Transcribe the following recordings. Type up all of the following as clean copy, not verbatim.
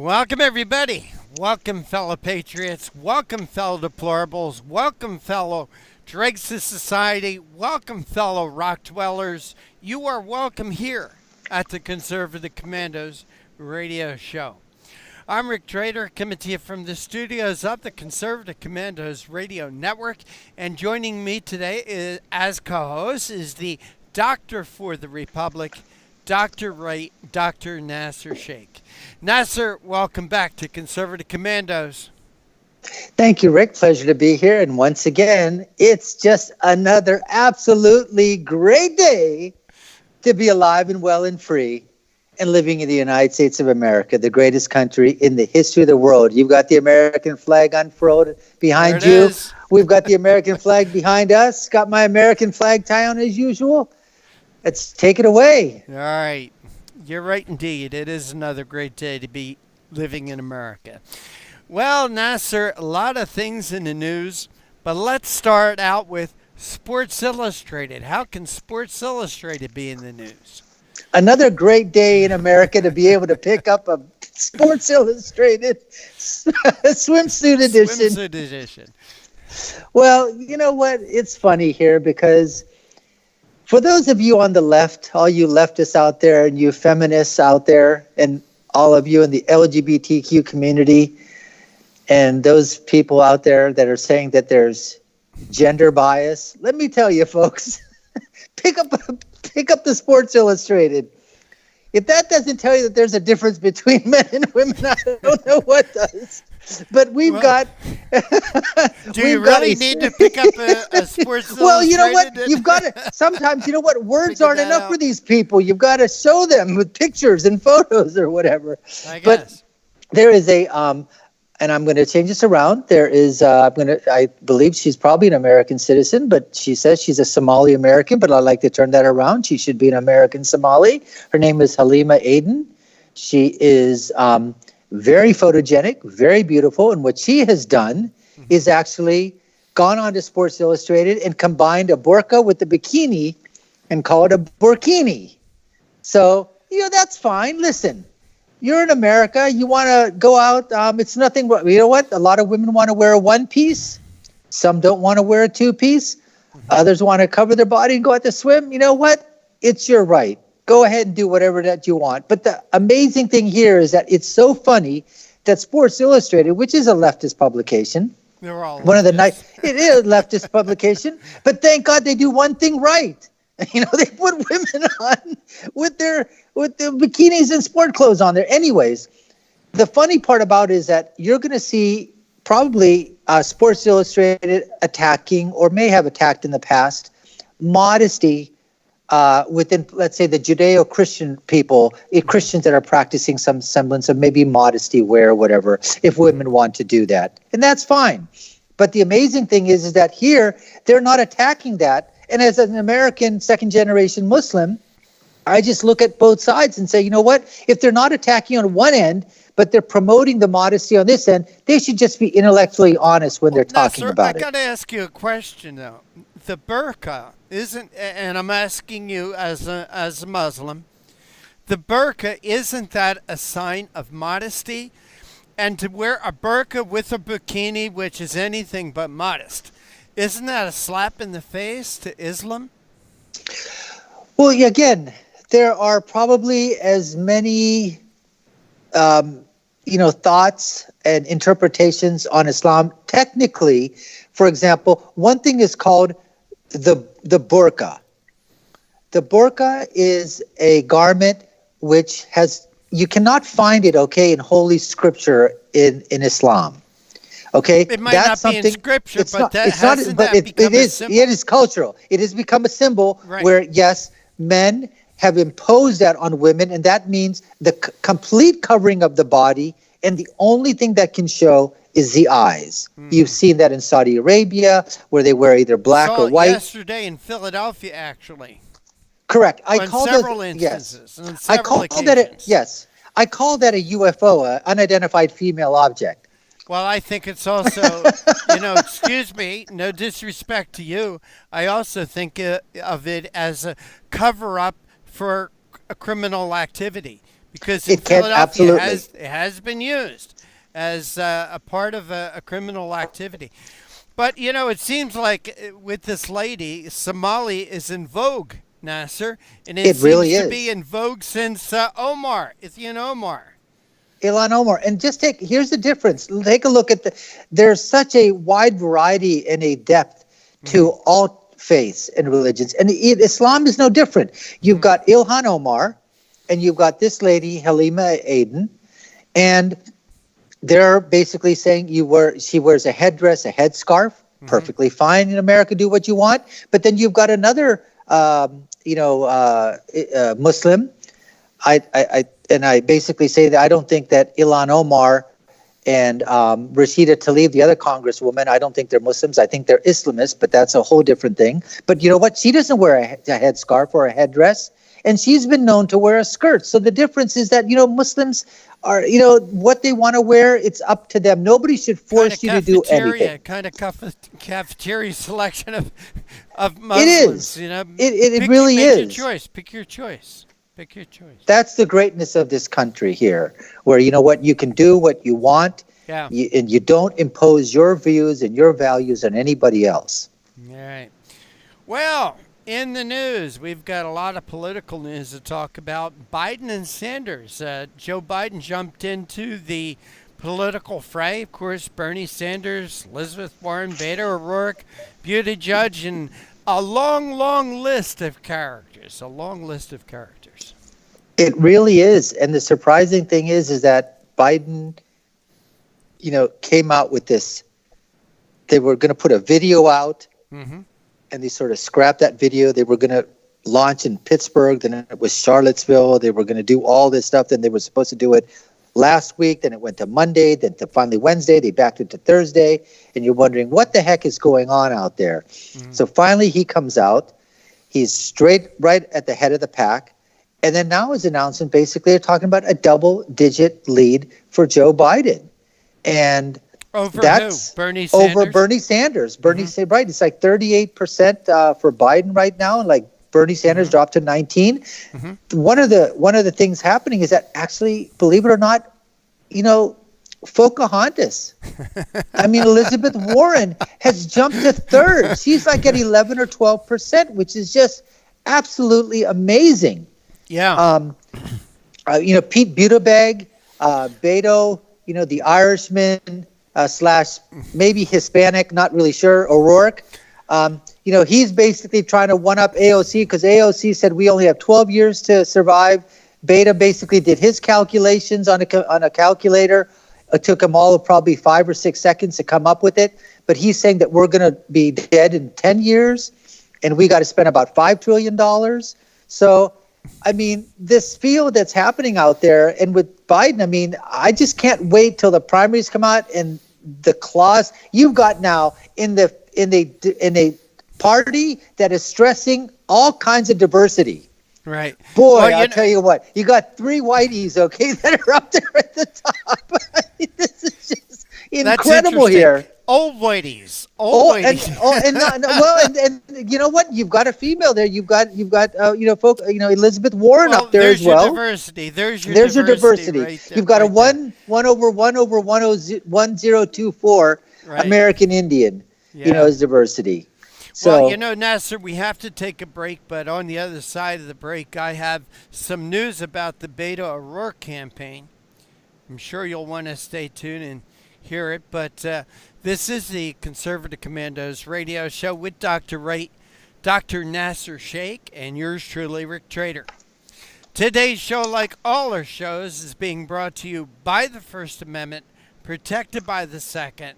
Welcome, everybody. Welcome, fellow patriots. Welcome, fellow deplorables. Welcome, fellow dregs of society. Welcome, fellow rock dwellers. You are welcome here at the Conservative Commandos radio show. I'm Rick Trader, coming to you from the studios of the Conservative Commandos radio network. And joining me today as co-host is the Doctor for the Republic, Dr. Nasir Shaihk. Nasir, welcome back to Conservative Commandos. Thank you, Rick. Pleasure to be here. And once again, it's just another absolutely great day to be alive and well and free and living in the United States of America, the greatest country in the history of the world. You've got the American flag unfurled behind you. We've got the American flag behind us. Got my American flag tie on as usual. Let's take it away. All right. You're right indeed. It is another great day to be living in America. Well, Nasir, a lot of things in the news, but let's start out with Sports Illustrated. How can Sports Illustrated be in the news? Another great day in America to be able to pick up a Sports Illustrated swimsuit edition. Swimsuit edition. Well, you know what? It's funny here because for those of you on the left, all you leftists out there and you feminists out there and all of you in the LGBTQ community and those people out there that are saying that there's gender bias, let me tell you, folks, pick up the Sports Illustrated. If that doesn't tell you that there's a difference between men and women, I don't know what does. But we've got... Do you really need to pick up a Sports Illustrated? Well, you know what? You've got to... Sometimes, you know what? Words aren't enough for these people. You've got to show them with pictures and photos or whatever. I guess. But there is a... and I'm going to change this around. There is... I believe she's probably an American citizen, but she says she's a Somali American, but I'd like to turn that around. She should be an American Somali. Her name is Halima Aden. She is... very photogenic, very beautiful. And what she has done is actually gone on to Sports Illustrated and combined a burqa with a bikini and called it a burkini. So, that's fine. Listen, you're in America. You want to go out. It's nothing. You know what? A lot of women want to wear a one piece. Some don't want to wear a two piece. Others want to cover their body and go out to swim. You know what? It's your right. Go ahead and do whatever that you want. But the amazing thing here is that it's so funny that Sports Illustrated, which is a leftist publication, they're all one of the nice, it is a leftist publication, but thank God they do one thing right. They put women on with the bikinis and sport clothes on there. Anyways, the funny part about it is that you're going to see probably Sports Illustrated attacking, or may have attacked in the past, modesty within, let's say, the Judeo-Christian people, Christians that are practicing some semblance of maybe modesty wear or whatever, if women want to do that. And that's fine. But the amazing thing is that here, they're not attacking that. And as an American second-generation Muslim, I just look at both sides and say, you know what? If they're not attacking on one end, but they're promoting the modesty on this end, they should just be intellectually honest when they're talking about it. I got to ask you a question, though. The burqa isn't, and I'm asking you as a Muslim, the burqa, isn't that a sign of modesty? And to wear a burqa with a bikini, which is anything but modest, isn't that a slap in the face to Islam? Well, again, there are probably as many thoughts and interpretations on Islam. Technically, for example, one thing is called the burqa. The burqa is a garment which you cannot find it, in Holy Scripture in Islam. Okay, it might not be in Scripture, it is cultural. It has become a symbol where, yes, men have imposed that on women, and that means the complete covering of the body, and the only thing that can show is the eyes. You've seen that in Saudi Arabia, where they wear either black or white. Yesterday in Philadelphia, actually. Correct. I call that a UFO, an unidentified female object. Well, I think it's also, excuse me, no disrespect to you. I also think of it as a cover-up for a criminal activity. because in It can, Philadelphia absolutely. it has been used as a part of a criminal activity. But, it seems like with this lady, Somali is in vogue, Nasser, and it It seems really to be is. in vogue since Ithian Omar. Ilhan Omar. And here's the difference. Take a look at there's such a wide variety and a depth to all faiths and religions. And Islam is no different. You've got Ilhan Omar and you've got this lady, Halima Aden, and they're basically saying she wears a headdress, a headscarf, perfectly fine in America, do what you want. But then you've got another, Muslim. I basically say that I don't think that Ilhan Omar and Rashida Tlaib, the other congresswoman, I don't think they're Muslims. I think they're Islamists, but that's a whole different thing. But you know what? She doesn't wear a headscarf or a headdress, and she's been known to wear a skirt. So the difference is that, Muslims are, what they want to wear, it's up to them. Nobody should force you to do anything. Kind of cafeteria selection of Muslims. It is. It really is. is. Pick your choice. Pick your choice. That's the greatness of this country here, where you can do what you want, and you don't impose your views and your values on anybody else. All right. Well, in the news, we've got a lot of political news to talk about. Biden and Sanders. Joe Biden jumped into the political fray. Of course, Bernie Sanders, Elizabeth Warren, Beto O'Rourke, Buttigieg, and a long, long list of characters. It really is. And the surprising thing is that Biden, came out with this. They were going to put a video out, and they sort of scrapped that video. They were going to launch in Pittsburgh. Then it was Charlottesville. They were going to do all this stuff. Then they were supposed to do it last week. Then it went to Monday. Then to finally Wednesday. They backed it to Thursday. And you're wondering, what the heck is going on out there? So finally he comes out. He's right at the head of the pack. And then now his announcement, basically, they're talking about a double-digit lead for Joe Biden. And that's who? Bernie Sanders? Over Bernie Sanders. Bernie Sanders, right. It's like 38% for Biden right now. And like Bernie Sanders dropped to 19. One of the things happening is that actually, believe it or not, Pocahontas. I mean, Elizabeth Warren has jumped to third. She's like at 11 or 12%, which is just absolutely amazing. Yeah. Pete Buttigieg, Beto, the Irishman / maybe Hispanic, not really sure, O'Rourke. He's basically trying to one-up AOC because AOC said we only have 12 years to survive. Beto basically did his calculations on a calculator. It took him all of probably 5 or 6 seconds to come up with it. But he's saying that we're going to be dead in 10 years, and we got to spend about $5 trillion. So, I mean, this field that's happening out there, and with Biden, I mean, I just can't wait till the primaries come out and the clause you've got now in a party that is stressing all kinds of diversity. Right. Boy, I'll tell you what, you got 3 whiteys, okay, that are up there at the top. This is just incredible here. Old whiteys. And you know what? You've got a female there. You've got Elizabeth Warren up there as well. Diversity. There's your diversity. Right there, you've got a 1 over 1024 American Indian. Is diversity. So, well, Nasser, we have to take a break, but on the other side of the break, I have some news about the Beto O'Rourke campaign. I'm sure you'll want to stay tuned and hear it, but this is the Conservative Commandos radio show with Dr. Nasir Shaihk, and yours truly, Rick Trader. Today's show, like all our shows, is being brought to you by the First Amendment, protected by the Second.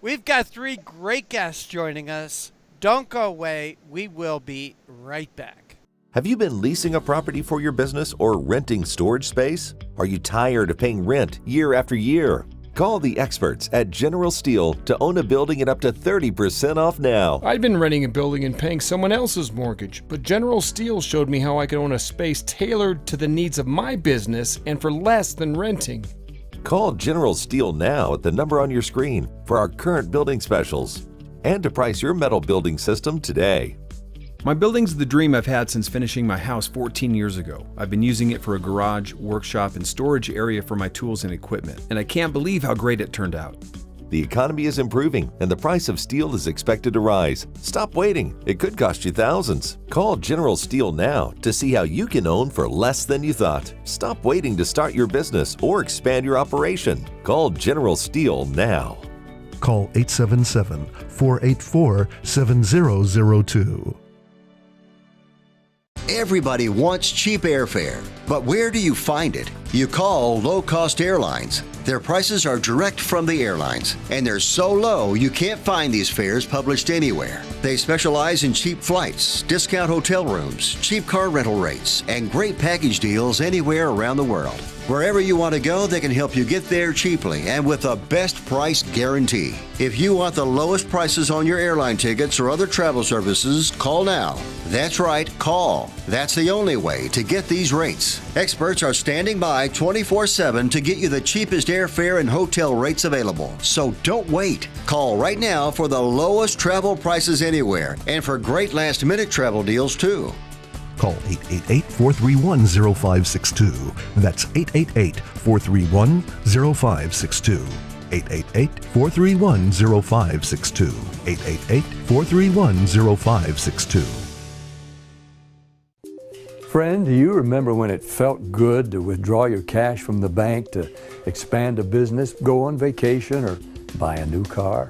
We've got 3 great guests joining us. Don't go away. We will be right back. Have you been leasing a property for your business or renting storage space? Are you tired of paying rent year after year? Call the experts at General Steel to own a building at up to 30% off now. I'd been renting a building and paying someone else's mortgage, but General Steel showed me how I could own a space tailored to the needs of my business and for less than renting. Call General Steel now at the number on your screen for our current building specials and to price your metal building system today. My building's the dream I've had since finishing my house 14 years ago. I've been using it for a garage, workshop, and storage area for my tools and equipment, and I can't believe how great it turned out. The economy is improving and the price of steel is expected to rise. Stop waiting. It could cost you thousands. Call General Steel now to see how you can own for less than you thought. Stop waiting to start your business or expand your operation. Call General Steel now. Call 877-484-7002. Everybody wants cheap airfare, but where do you find it? You call low-cost airlines. Their prices are direct from the airlines, and they're so low you can't find these fares published anywhere. They specialize in cheap flights, discount hotel rooms, cheap car rental rates, and great package deals anywhere around the world. Wherever you want to go, they can help you get there cheaply and with a best price guarantee. If you want the lowest prices on your airline tickets or other travel services, call now. That's right, call. That's the only way to get these rates. Experts are standing by 24/7 to get you the cheapest airfare and hotel rates available. So don't wait. Call right now for the lowest travel prices anywhere and for great last-minute travel deals too. Call 888-431-0562. That's 888-431-0562. 888-431-0562. 888-431-0562. Friend, do you remember when it felt good to withdraw your cash from the bank to expand a business, go on vacation, or buy a new car?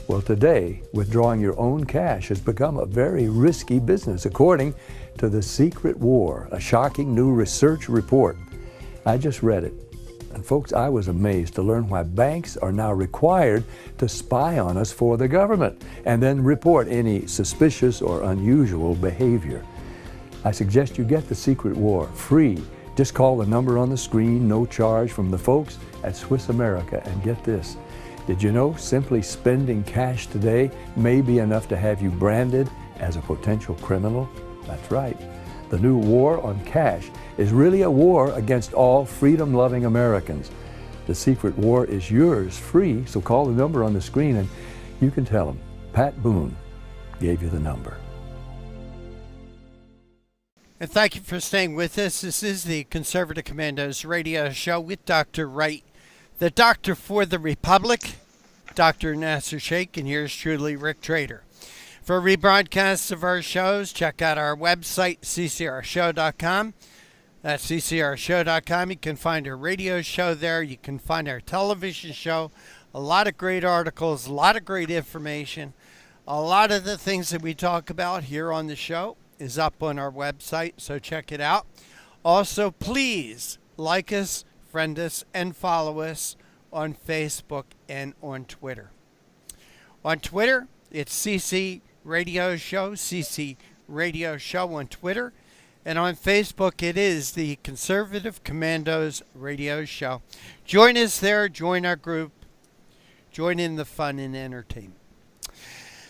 Well, today, withdrawing your own cash has become a very risky business, according to The Secret War, a shocking new research report. I just read it. And folks, I was amazed to learn why banks are now required to spy on us for the government and then report any suspicious or unusual behavior. I suggest you get The Secret War free. Just call the number on the screen, no charge, from the folks at Swiss America. And get this, did you know simply spending cash today may be enough to have you branded as a potential criminal? That's right. The new war on cash is really a war against all freedom-loving Americans. The Secret War is yours free, so call the number on the screen and you can tell them Pat Boone gave you the number. And thank you for staying with us. This is the Conservative Commandos radio show with Dr. Wright, the doctor for the Republic, Dr. Nasir Shaihk, and here's truly Rick Trader. For rebroadcasts of our shows, check out our website, CCRShow.com. That's CCRShow.com. You can find our radio show there. You can find our television show. A lot of great articles, a lot of great information. A lot of the things that we talk about here on the show is up on our website, so check it out. Also, please like us, friend us, and follow us on Facebook and on Twitter. On Twitter, it's CC Radio Show, CC Radio Show on Twitter. And on Facebook, it is the Conservative Commandos Radio Show. Join us there, join our group, join in the fun and entertainment.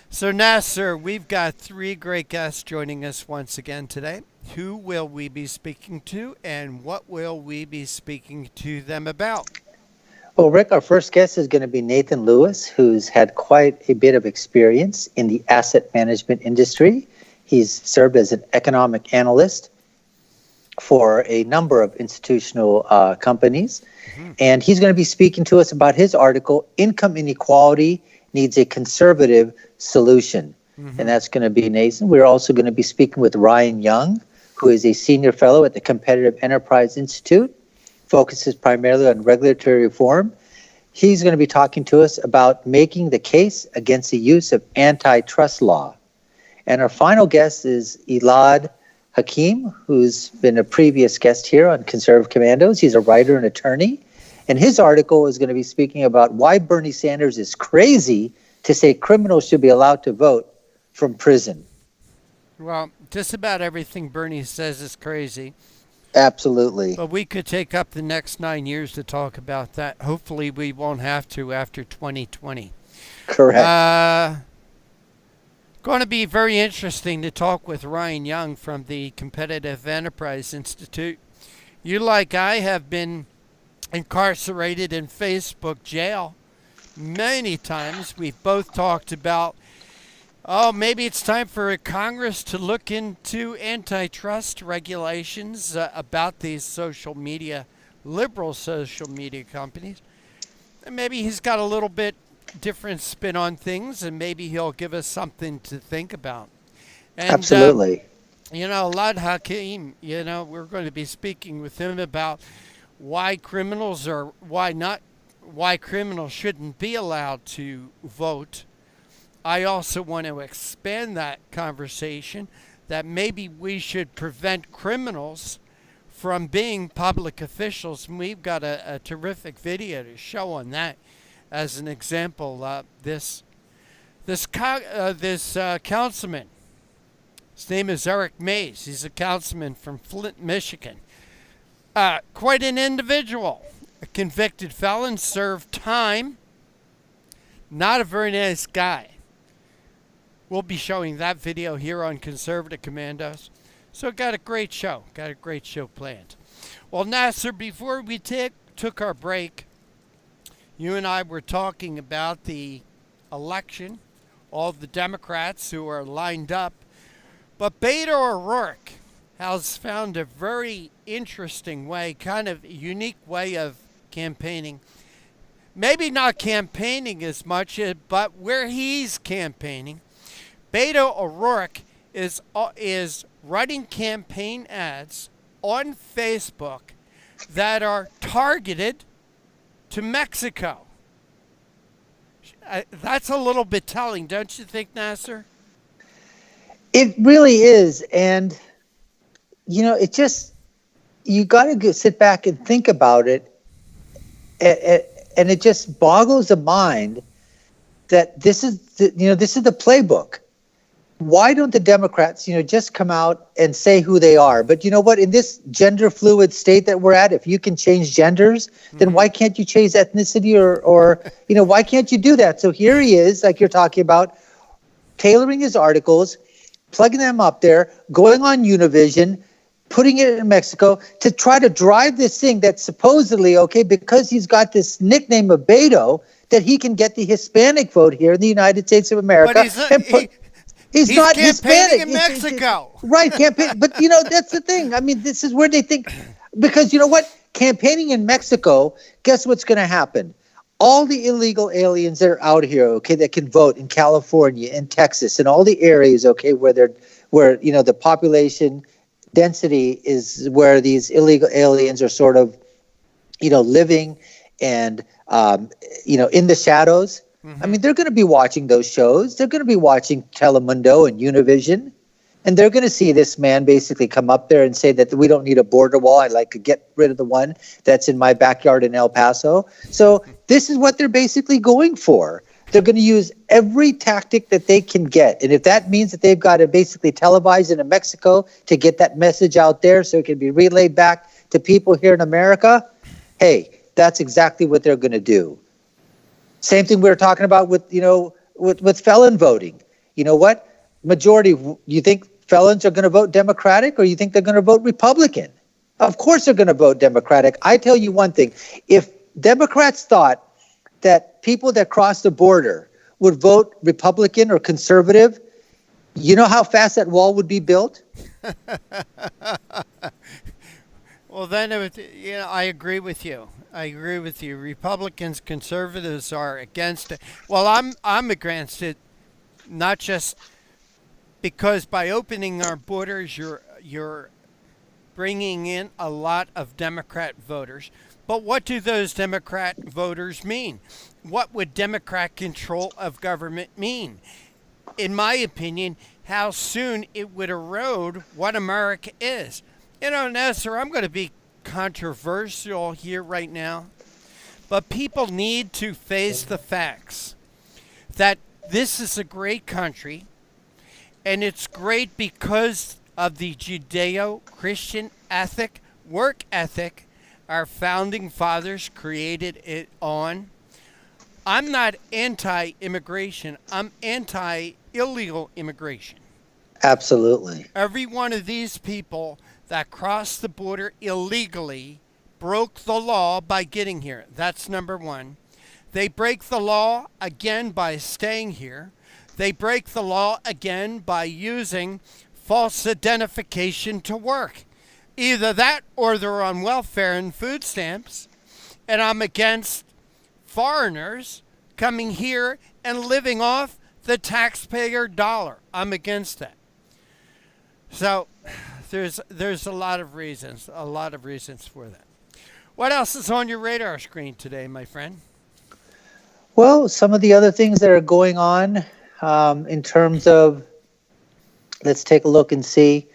So, Nasir, we've got three great guests joining us once again today. Who will we be speaking to, and what will we be speaking to them about? Well, Rick, our first guest is going to be Nathan Lewis, who's had quite a bit of experience in the asset management industry. He's served as an economic analyst for a number of institutional companies. Mm-hmm. And he's going to be speaking to us about his article, Income Inequality Needs a Conservative Solution. Mm-hmm. And that's going to be Nathan. We're also going to be speaking with Ryan Young, who is a senior fellow at the Competitive Enterprise Institute, focuses primarily on regulatory reform. He's going to be talking to us about making the case against the use of antitrust law. And our final guest is Elad Hakim, who's been a previous guest here on Conservative Commandos. He's a writer and attorney. And his article is going to be speaking about why Bernie Sanders is crazy to say criminals should be allowed to vote from prison. Well, just about everything Bernie says is crazy. Absolutely. But we could take up the next 9 years to talk about that. Hopefully we won't have to after 2020. Correct. Going to be very interesting to talk with Ryan Young from the Competitive Enterprise Institute. You, like I, have been incarcerated in Facebook jail many times. We've both talked about Oh, maybe it's time for Congress to look into antitrust regulations about these liberal social media companies. And maybe he's got a little bit different spin on things, and maybe he'll give us something to think about. And, Absolutely. Elad Hakim, we're going to be speaking with him about why criminals shouldn't be allowed to vote. I also want to expand that conversation that maybe we should prevent criminals from being public officials. And we've got a terrific video to show on that as an example. This councilman, his name is Eric Mays. He's a councilman from Flint, Michigan. Quite an individual. A convicted felon, served time. Not a very nice guy. We'll be showing that video here on Conservative Commandos. So got a great show planned. Well, Nasir, before we took our break, you and I were talking about the election, all the Democrats who are lined up. But Beto O'Rourke has found a very interesting way, kind of unique way of campaigning. Maybe not campaigning as much, but where he's campaigning, Beto O'Rourke is running campaign ads on Facebook that are targeted to Mexico. That's a little bit telling, don't you think, Nasir? It really is. And, it just, you got to sit back and think about it. And it just boggles the mind that this is the playbook. Why don't the Democrats, just come out and say who they are? But you know what? In this gender fluid state that we're at, if you can change genders, then why can't you change ethnicity or why can't you do that? So here he is, like you're talking about, tailoring his articles, plugging them up there, going on Univision, putting it in Mexico to try to drive this thing that's supposedly, because he's got this nickname of Beto, that he can get the Hispanic vote here in the United States of America. But he's not campaigning Hispanic in Mexico. Right, campaign. But, that's the thing. I mean, this is where they think, because you know what? Campaigning in Mexico, guess what's going to happen? All the illegal aliens that are out here, that can vote in California and Texas and all the areas, where the population density is where these illegal aliens are sort of, living and, in the shadows. I mean, they're going to be watching those shows. They're going to be watching Telemundo and Univision. And they're going to see this man basically come up there and say that we don't need a border wall. I'd like to get rid of the one that's in my backyard in El Paso. So this is what they're basically going for. They're going to use every tactic that they can get. And if that means that they've got to basically televise in Mexico to get that message out there so it can be relayed back to people here in America, hey, that's exactly what they're going to do. Same thing we were talking about with felon voting. You know what? Majority, you think felons are going to vote Democratic or you think they're going to vote Republican? Of course they're going to vote Democratic. I tell you one thing. If Democrats thought that people that cross the border would vote Republican or conservative, you know how fast that wall would be built? Well, then, I agree with you. Republicans, conservatives are against it. Well, I'm against it, not just because by opening our borders, you're bringing in a lot of Democrat voters. But what do those Democrat voters mean? What would Democrat control of government mean? In my opinion, how soon it would erode what America is. Nasir, I'm going to be controversial here right now, but people need to face the facts that this is a great country, and it's great because of the Judeo-Christian work ethic our founding fathers created it on. I'm not anti-immigration. I'm anti-illegal immigration. Absolutely. Every one of these people that crossed the border illegally broke the law by getting here. That's number one. They break the law again by staying here. They break the law again by using false identification to work. Either that or they're on welfare and food stamps. And I'm against foreigners coming here and living off the taxpayer dollar. I'm against that. So there's a lot of reasons for that. What else is on your radar screen today, my friend? Well, some of the other things that are going on in terms of, let's take a look and see.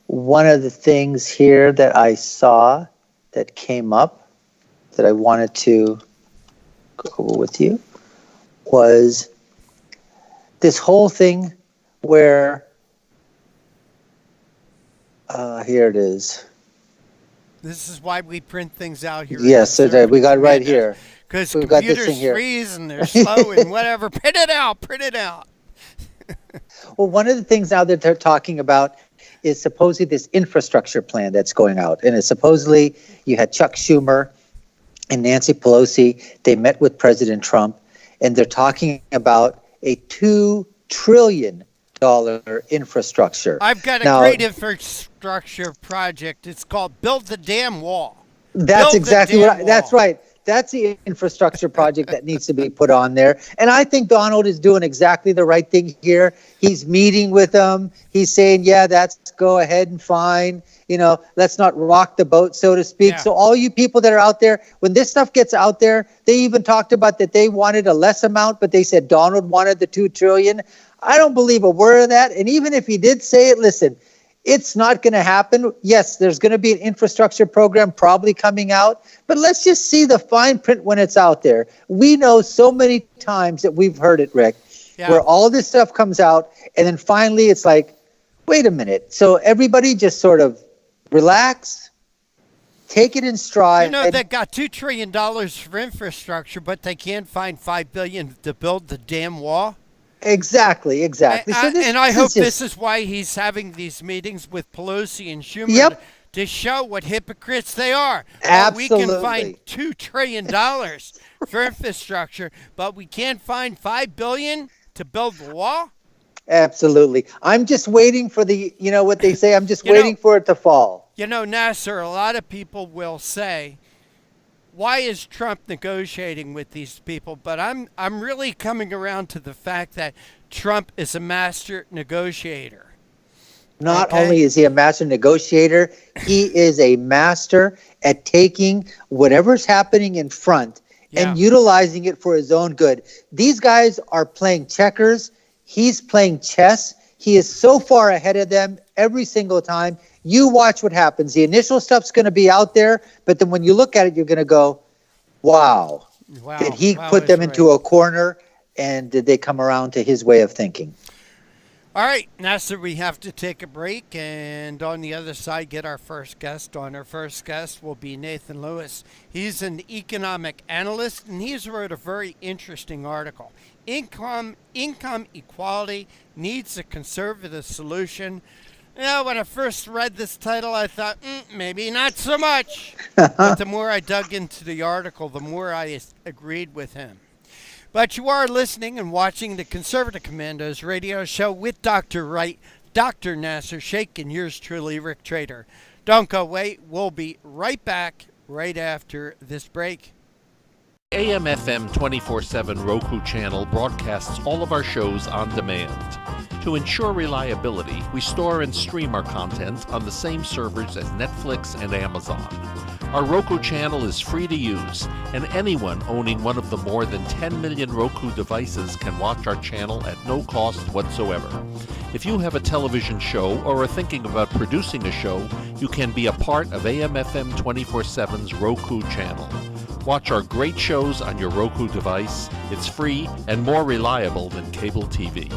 One of the things here that I saw that came up that I wanted to go over with you was this whole thing where, here it is. This is why we print things out here. Yes, so we got it right here. Because We've got this computers thing here. freeze and they're slow and whatever. Print it out. Well, one of the things now that they're talking about is supposedly this infrastructure plan that's going out. And it's supposedly you had Chuck Schumer and Nancy Pelosi. They met with President Trump, and they're talking about a $2 trillion infrastructure. I've got a great infrastructure project. It's called Build the Damn Wall. That's exactly what that's right. That's the infrastructure project that needs to be put on there. And I think Donald is doing exactly the right thing here. He's meeting with them. He's saying, yeah, that's go ahead and fine. You know, let's not rock the boat, so to speak. Yeah. So all you people that are out there, when this stuff gets out there, they even talked about that they wanted a less amount, but they said Donald wanted the $2 trillion. I don't believe a word of that. And even if he did say it, listen, it's not going to happen. Yes, there's going to be an infrastructure program probably coming out, but let's just see the fine print when it's out there. We know so many times that we've heard it, Rick, where all this stuff comes out, and then finally it's like, wait a minute. So everybody just sort of relax, take it in stride. You know, they got $2 trillion for infrastructure, but they can't find $5 billion to build the damn wall. Exactly. And I hope this is why he's having these meetings with Pelosi and Schumer to show what hypocrites they are. Absolutely. We can find $2 trillion for infrastructure, but we can't find $5 billion to build the wall? Absolutely. I'm just waiting for what they say, I'm just waiting for it to fall. You know, Nasir, a lot of people will say, why is Trump negotiating with these people? But I'm really coming around to the fact that Trump is a master negotiator. Not only is he a master negotiator, he is a master at taking whatever's happening in front and utilizing it for his own good. These guys are playing checkers. He's playing chess. He is so far ahead of them every single time. You watch what happens. The initial stuff's going to be out there, but then when you look at it, you're going to go, wow. Did he put them into a corner, and did they come around to his way of thinking? All right, Nasir, we have to take a break, and on the other side, get our first guest on. Our first guest will be Nathan Lewis. He's an economic analyst, and he's wrote a very interesting article. Income equality needs a conservative solution. You know, when I first read this title, I thought, maybe not so much. But the more I dug into the article, the more I agreed with him. But you are listening and watching the Conservative Commandos radio show with Dr. Wright, Dr. Nasir Shaikh, and yours truly, Rick Trader. Don't go away. We'll be right back right after this break. AM/FM 24/7 Roku channel broadcasts all of our shows on demand. To ensure reliability, we store and stream our content on the same servers as Netflix and Amazon. Our Roku channel is free to use, and anyone owning one of the more than 10 million Roku devices can watch our channel at no cost whatsoever. If you have a television show or are thinking about producing a show, you can be a part of AM/FM 24/7's Roku channel. Watch our great shows on your Roku device. It's free and more reliable than cable TV.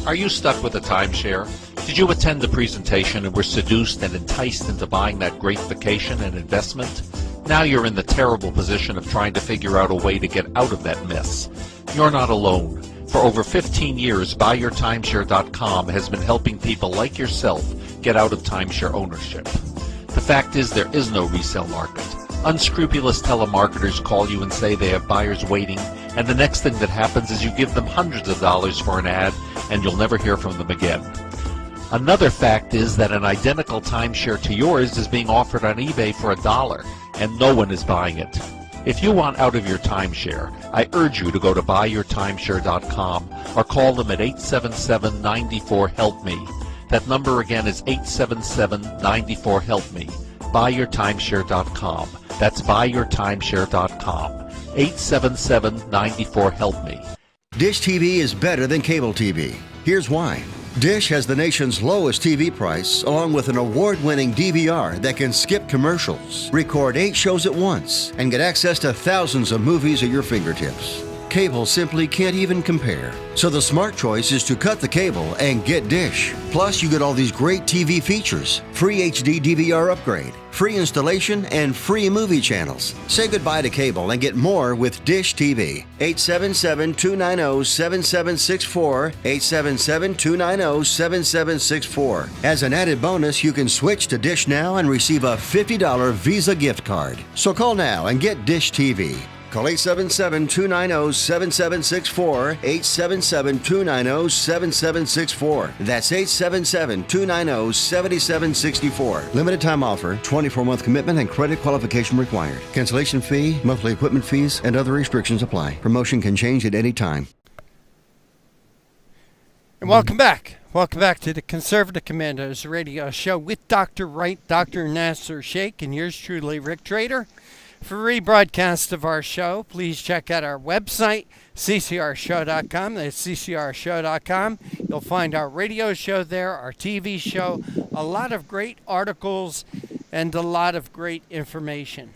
Are you stuck with a timeshare? Did you attend the presentation and were seduced and enticed into buying that great vacation and investment? Now you're in the terrible position of trying to figure out a way to get out of that mess. You're not alone. For over 15 years, BuyYourTimeshare.com has been helping people like yourself get out of timeshare ownership. The fact is, there is no resale market. Unscrupulous telemarketers call you and say they have buyers waiting, and the next thing that happens is you give them hundreds of dollars for an ad, and you'll never hear from them again. Another fact is that an identical timeshare to yours is being offered on eBay for $1, and no one is buying it. If you want out of your timeshare, I urge you to go to buyyourtimeshare.com or call them at 877-94-HELP-ME. That number again is 877-94-HELP-ME. Buyyourtimeshare.com. That's buyyourtimeshare.com. 877-94-HELP-ME. Dish TV is better than cable TV. Here's why. Dish has the nation's lowest TV price, along with an award-winning DVR that can skip commercials, record 8 shows at once, and get access to thousands of movies at your fingertips. Cable simply can't even compare. So the smart choice is to cut the cable and get Dish. Plus, you get all these great TV features, free HD DVR upgrade, free installation, and free movie channels. Say goodbye to cable and get more with Dish TV. 877-290-7764, 877-290-7764. As an added bonus, you can switch to Dish now and receive a $50 Visa gift card. So call now and get Dish TV. Call 877-290-7764, 877-290-7764. That's 877-290-7764. Limited time offer, 24-month commitment and credit qualification required. Cancellation fee, monthly equipment fees, and other restrictions apply. Promotion can change at any time. And welcome back. Welcome back to the Conservative Commandos radio show with Dr. Wright, Dr. Nasir Shaihk, and yours truly, Rick Trader. For rebroadcast of our show, please check out our website, ccrshow.com. That's ccrshow.com. You'll find our radio show there, our TV show, a lot of great articles, and a lot of great information.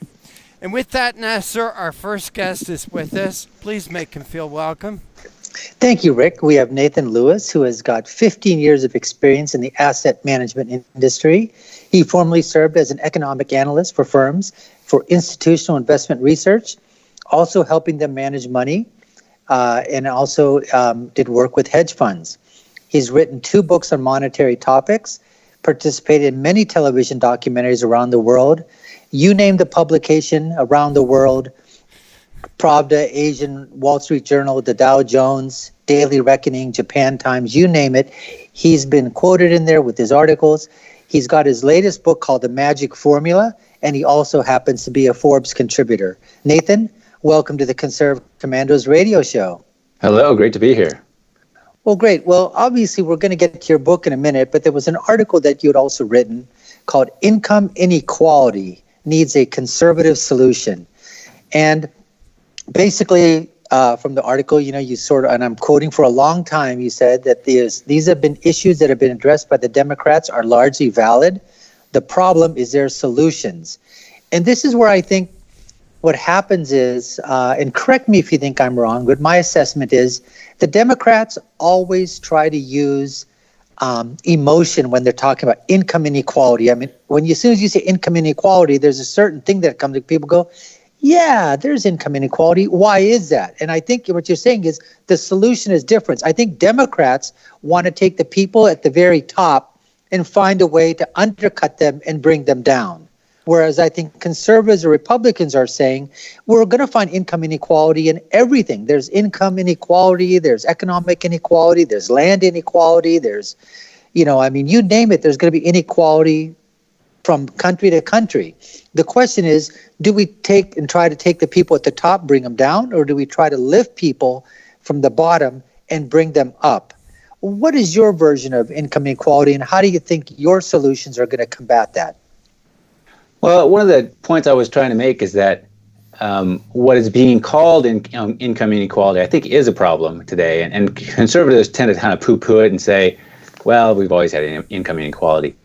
And with that, Nasir, our first guest is with us. Please make him feel welcome. Thank you, Rick. We have Nathan Lewis, who has got 15 years of experience in the asset management industry. He formerly served as an economic analyst for firms for institutional investment research, also helping them manage money, and also did work with hedge funds. He's written 2 books on monetary topics, participated in many television documentaries around the world. You name the publication around the world, Pravda, Asian, Wall Street Journal, the Dow Jones, Daily Reckoning, Japan Times, you name it. He's been quoted in there with his articles. He's got his latest book called The Magic Formula, and he also happens to be a Forbes contributor. Nathan, welcome to the Conservative Commandos radio show. Hello, great to be here. Well, great. Well, obviously, we're going to get to your book in a minute, but there was an article that you had also written called Income Inequality Needs a Conservative Solution. And basically, from the article, you sort of, and I'm quoting, for a long time, you said that these have been issues that have been addressed by the Democrats are largely valid. The problem is their solutions. And this is where I think what happens is, and correct me if you think I'm wrong, but my assessment is the Democrats always try to use emotion when they're talking about income inequality. I mean, as soon as you say income inequality, there's a certain thing that comes, people go, yeah, there's income inequality. Why is that? And I think what you're saying is the solution is different. I think Democrats want to take the people at the very top and find a way to undercut them and bring them down. Whereas I think conservatives or Republicans are saying, we're going to find income inequality in everything. There's income inequality, there's economic inequality, there's land inequality, there's, you name it, there's going to be inequality from country to country. The question is, do we take and try to take the people at the top, bring them down, or do we try to lift people from the bottom and bring them up? What is your version of income inequality, and how do you think your solutions are going to combat that? Well, one of the points I was trying to make is that what is being called income inequality, I think, is a problem today. And conservatives tend to kind of poo-poo it and say, well, we've always had income inequality.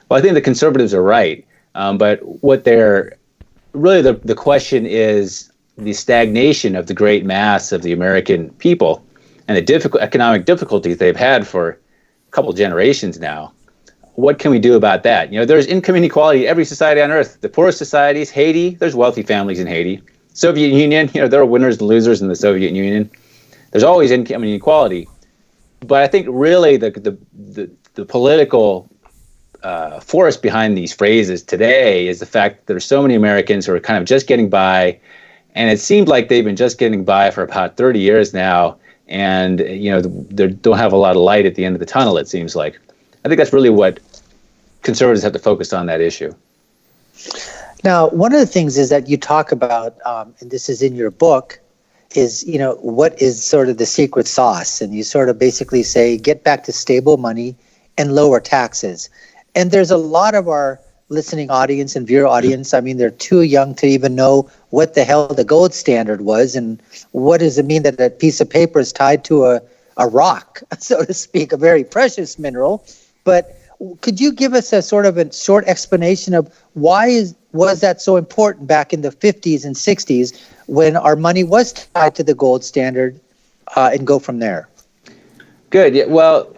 Well, I think the conservatives are right. But what they're really, the question is the stagnation of the great mass of the American people and the economic difficulties they've had for a couple generations now. What can we do about that? There's income inequality in every society on earth. The poorest societies, Haiti, there's wealthy families in Haiti. Soviet Union, there are winners and losers in the Soviet Union. There's always income inequality. But I think really the political force behind these phrases today is the fact that there's so many Americans who are kind of just getting by, And it seemed like they've been just getting by for about 30 years now. And, they don't have a lot of light at the end of the tunnel, it seems like. I think that's really what conservatives have to focus on, that issue. Now, one of the things is that you talk about, and this is in your book, is, what is sort of the secret sauce? And you sort of basically say, get back to stable money and lower taxes. And there's a lot of our listening audience and viewer audience, I mean, they're too young to even know what the hell the gold standard was, and what does it mean that that piece of paper is tied to a rock, so to speak, a very precious mineral. But could you give us a sort of a short explanation of was that so important back in the 50s and 60s when our money was tied to the gold standard, and go from there? Good. Yeah, well,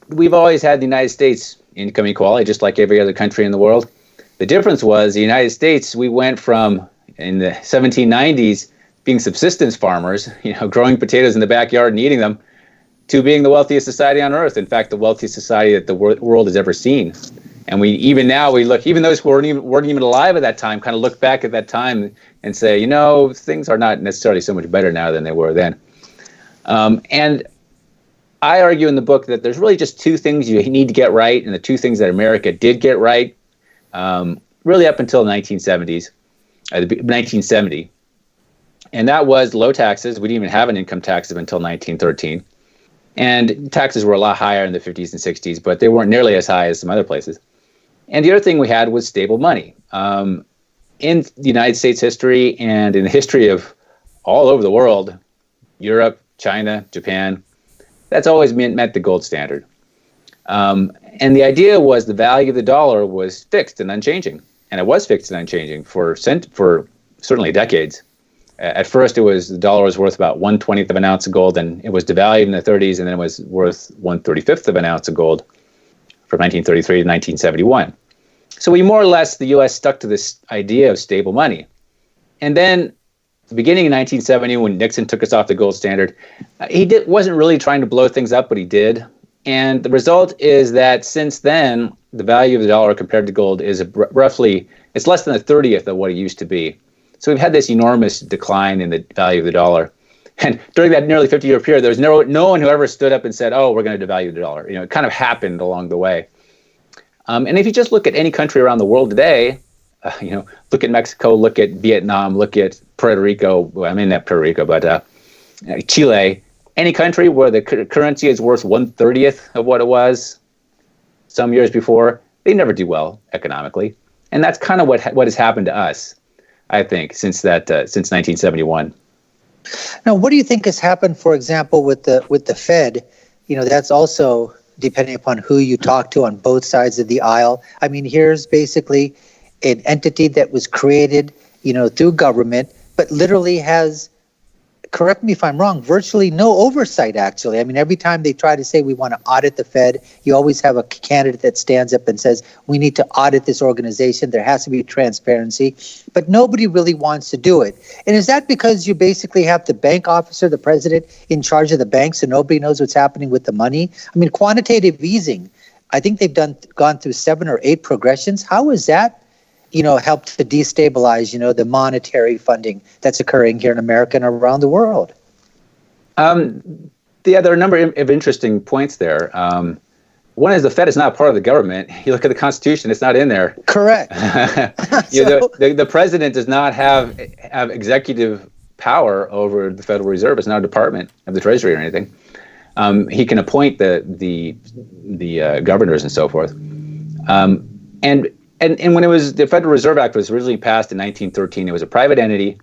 we've always had the United States income equality, just like every other country in the world. The difference was the United States, we went from, in the 1790s, being subsistence farmers, growing potatoes in the backyard and eating them, to being the wealthiest society on earth. In fact, the wealthiest society that the world has ever seen. And even look, even those who weren't even alive at that time, kind of look back at that time and say, things are not necessarily so much better now than they were then. And I argue in the book that there's really just two things you need to get right, and the two things that America did get right, really up until the 1970s, 1970. And that was low taxes. We didn't even have an income tax until 1913. And taxes were a lot higher in the 50s and 60s, but they weren't nearly as high as some other places. And the other thing we had was stable money. In the United States history and in the history of all over the world, Europe, China, Japan, that's always meant the gold standard. And the idea was the value of the dollar was fixed and unchanging. And it was fixed and unchanging for certainly decades. At first, the dollar was worth about 1/20th of an ounce of gold, and it was devalued in the 30s, and then it was worth 1/35th of an ounce of gold from 1933 to 1971. So we more or less, the U.S. stuck to this idea of stable money. And then beginning in 1970, when Nixon took us off the gold standard, wasn't really trying to blow things up, but he did. And the result is that since then, the value of the dollar compared to gold is roughly, it's less than a 30th of what it used to be. So we've had this enormous decline in the value of the dollar. And during that nearly 50-year period, there was no one who ever stood up and said, we're going to devalue the dollar. It kind of happened along the way. And if you just look at any country around the world today, look at Mexico, look at Vietnam, look at Puerto Rico. Well, I mean, not Puerto Rico, but Chile. Any country where the currency is worth 1/30th of what it was some years before, they never do well economically. And that's kind of what has happened to us, I think, since 1971. Now, what do you think has happened, for example, with the Fed? That's also depending upon who you talk to on both sides of the aisle. I mean, here's basically an entity that was created, through government, but literally has, correct me if I'm wrong, virtually no oversight, actually. I mean, every time they try to say we want to audit the Fed, you always have a candidate that stands up and says, we need to audit this organization. There has to be transparency. But nobody really wants to do it. And is that because you basically have the bank officer, the president, in charge of the banks, and nobody knows what's happening with the money? I mean, quantitative easing, I think they've gone through 7 or 8 progressions. How is that helped to destabilize, the monetary funding that's occurring here in America and around the world? There are a number of interesting points there. One is the Fed is not part of the government. You look at the Constitution; it's not in there. Correct. The president does not have executive power over the Federal Reserve. It's not a department of the Treasury or anything. He can appoint the governors and so forth. And when the Federal Reserve Act was originally passed in 1913, it was a private entity,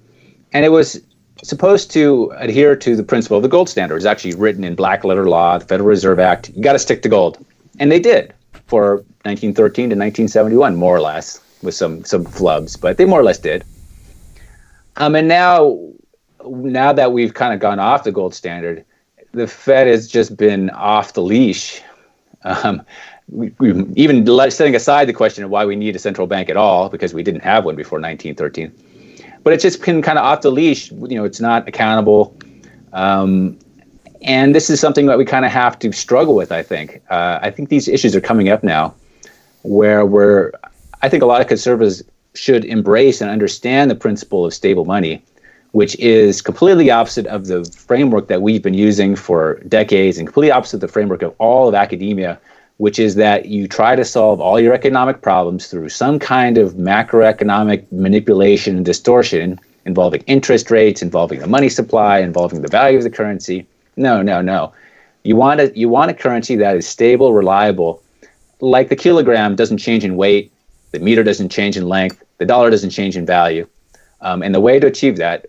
and it was supposed to adhere to the principle of the gold standard. It's actually written in black letter law, the Federal Reserve Act. You got to stick to gold, and they did for 1913 to 1971, more or less, with some flubs, but they more or less did. And now that we've kind of gone off the gold standard, the Fed has just been off the leash. We even setting aside the question of why we need a central bank at all, because we didn't have one before 1913. But it's just been kind of off the leash. It's not accountable. And this is something that we kind of have to struggle with, I think. I think these issues are coming up now where I think a lot of conservatives should embrace and understand the principle of stable money, which is completely opposite of the framework that we've been using for decades and completely opposite of the framework of all of academia, which is that you try to solve all your economic problems through some kind of macroeconomic manipulation and distortion involving interest rates, involving the money supply, involving the value of the currency. No, no, no. You want a currency that is stable, reliable, like the kilogram doesn't change in weight, the meter doesn't change in length, the dollar doesn't change in value. And the way to achieve that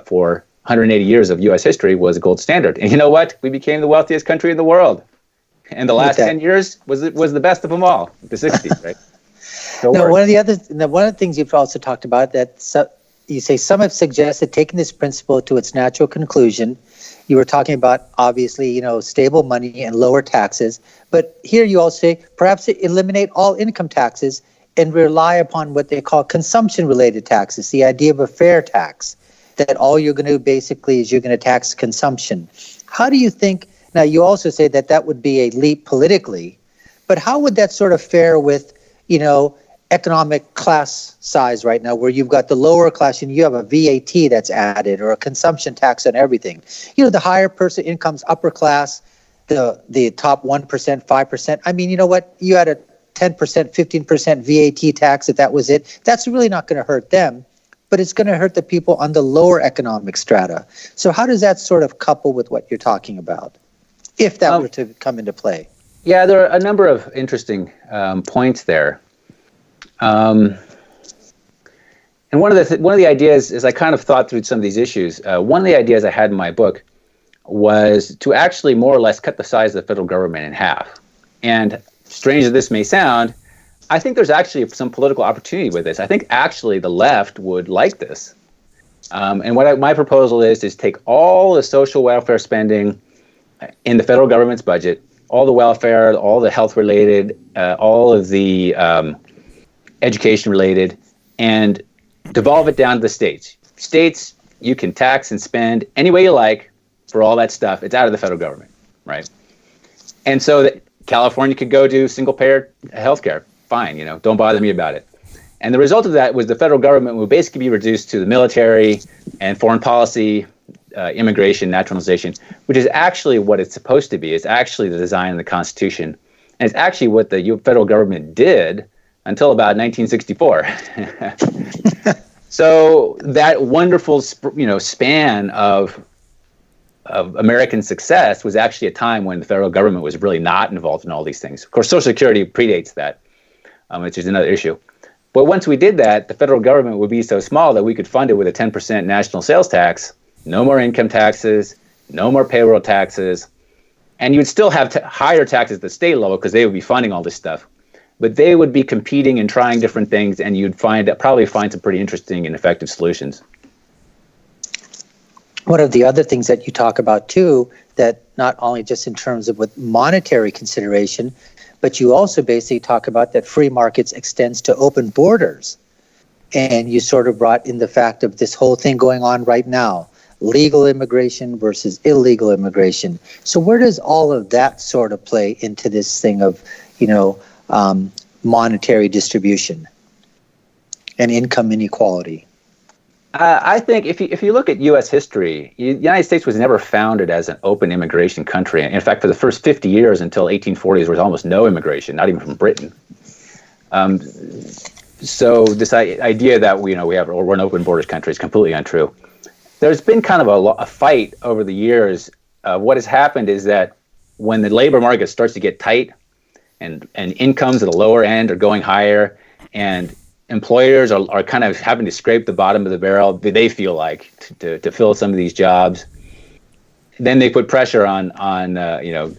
for 180 years of U.S. history was a gold standard. And you know what? We became the wealthiest country in the world. And the last 10 years was the best of them all, the 60s, right? So one of the things you've also talked about that you say some have suggested taking this principle to its natural conclusion. You were talking about obviously, stable money and lower taxes, but here you also say perhaps eliminate all income taxes and rely upon what they call consumption-related taxes, the idea of a fair tax, that all you're going to do basically is you're going to tax consumption. How do you think, now you also say that would be a leap politically, but how would that sort of fare with, economic class size right now, where you've got the lower class and you have a VAT that's added or a consumption tax on everything? The higher person incomes, upper class, the top 1%, 5%. I mean, you know what? You had a 10%, 15% VAT tax, if that was it. That's really not going to hurt them, but it's going to hurt the people on the lower economic strata. So how does that sort of couple with what you're talking about, if that were to come into play? Yeah, there are a number of interesting points there. And one of the ideas, as I kind of thought through some of these issues, one of the ideas I had in my book was to actually more or less cut the size of the federal government in half. And strange as this may sound, I think there's actually some political opportunity with this. I think actually the left would like this. And what my proposal is take all the social welfare spending in the federal government's budget, all the welfare, all the health-related, all of the education-related, and devolve it down to the states. States, you can tax and spend any way you like for all that stuff. It's out of the federal government, right? And so that California could go do single-payer healthcare. Fine, don't bother me about it. And the result of that was the federal government would basically be reduced to the military and foreign policy, immigration, naturalization, which is actually what it's supposed to be. It's actually the design of the Constitution. And it's actually what the federal government did until about 1964. So that wonderful, span of American success was actually a time when the federal government was really not involved in all these things. Of course, Social Security predates that, which is another issue. But once we did that, the federal government would be so small that we could fund it with a 10% national sales tax, no more income taxes, no more payroll taxes, and you'd still have higher taxes at the state level because they would be funding all this stuff. But they would be competing and trying different things, and you'd probably find some pretty interesting and effective solutions. One of the other things that you talk about too, that not only just in terms of with monetary consideration, but you also basically talk about that free markets extends to open borders. And you sort of brought in the fact of this whole thing going on right now, legal immigration versus illegal immigration. So where does all of that sort of play into this thing of, monetary distribution and income inequality? I think if you look at U.S. history, the United States was never founded as an open immigration country. In fact, for the first 50 years until 1840s, there was almost no immigration, not even from Britain. So this idea that we're an open borders country is completely untrue. There's been kind of a fight over the years. What has happened is that when the labor market starts to get tight, and incomes at the lower end are going higher, and employers are kind of having to scrape the bottom of the barrel, they feel like, to fill some of these jobs. Then they put pressure on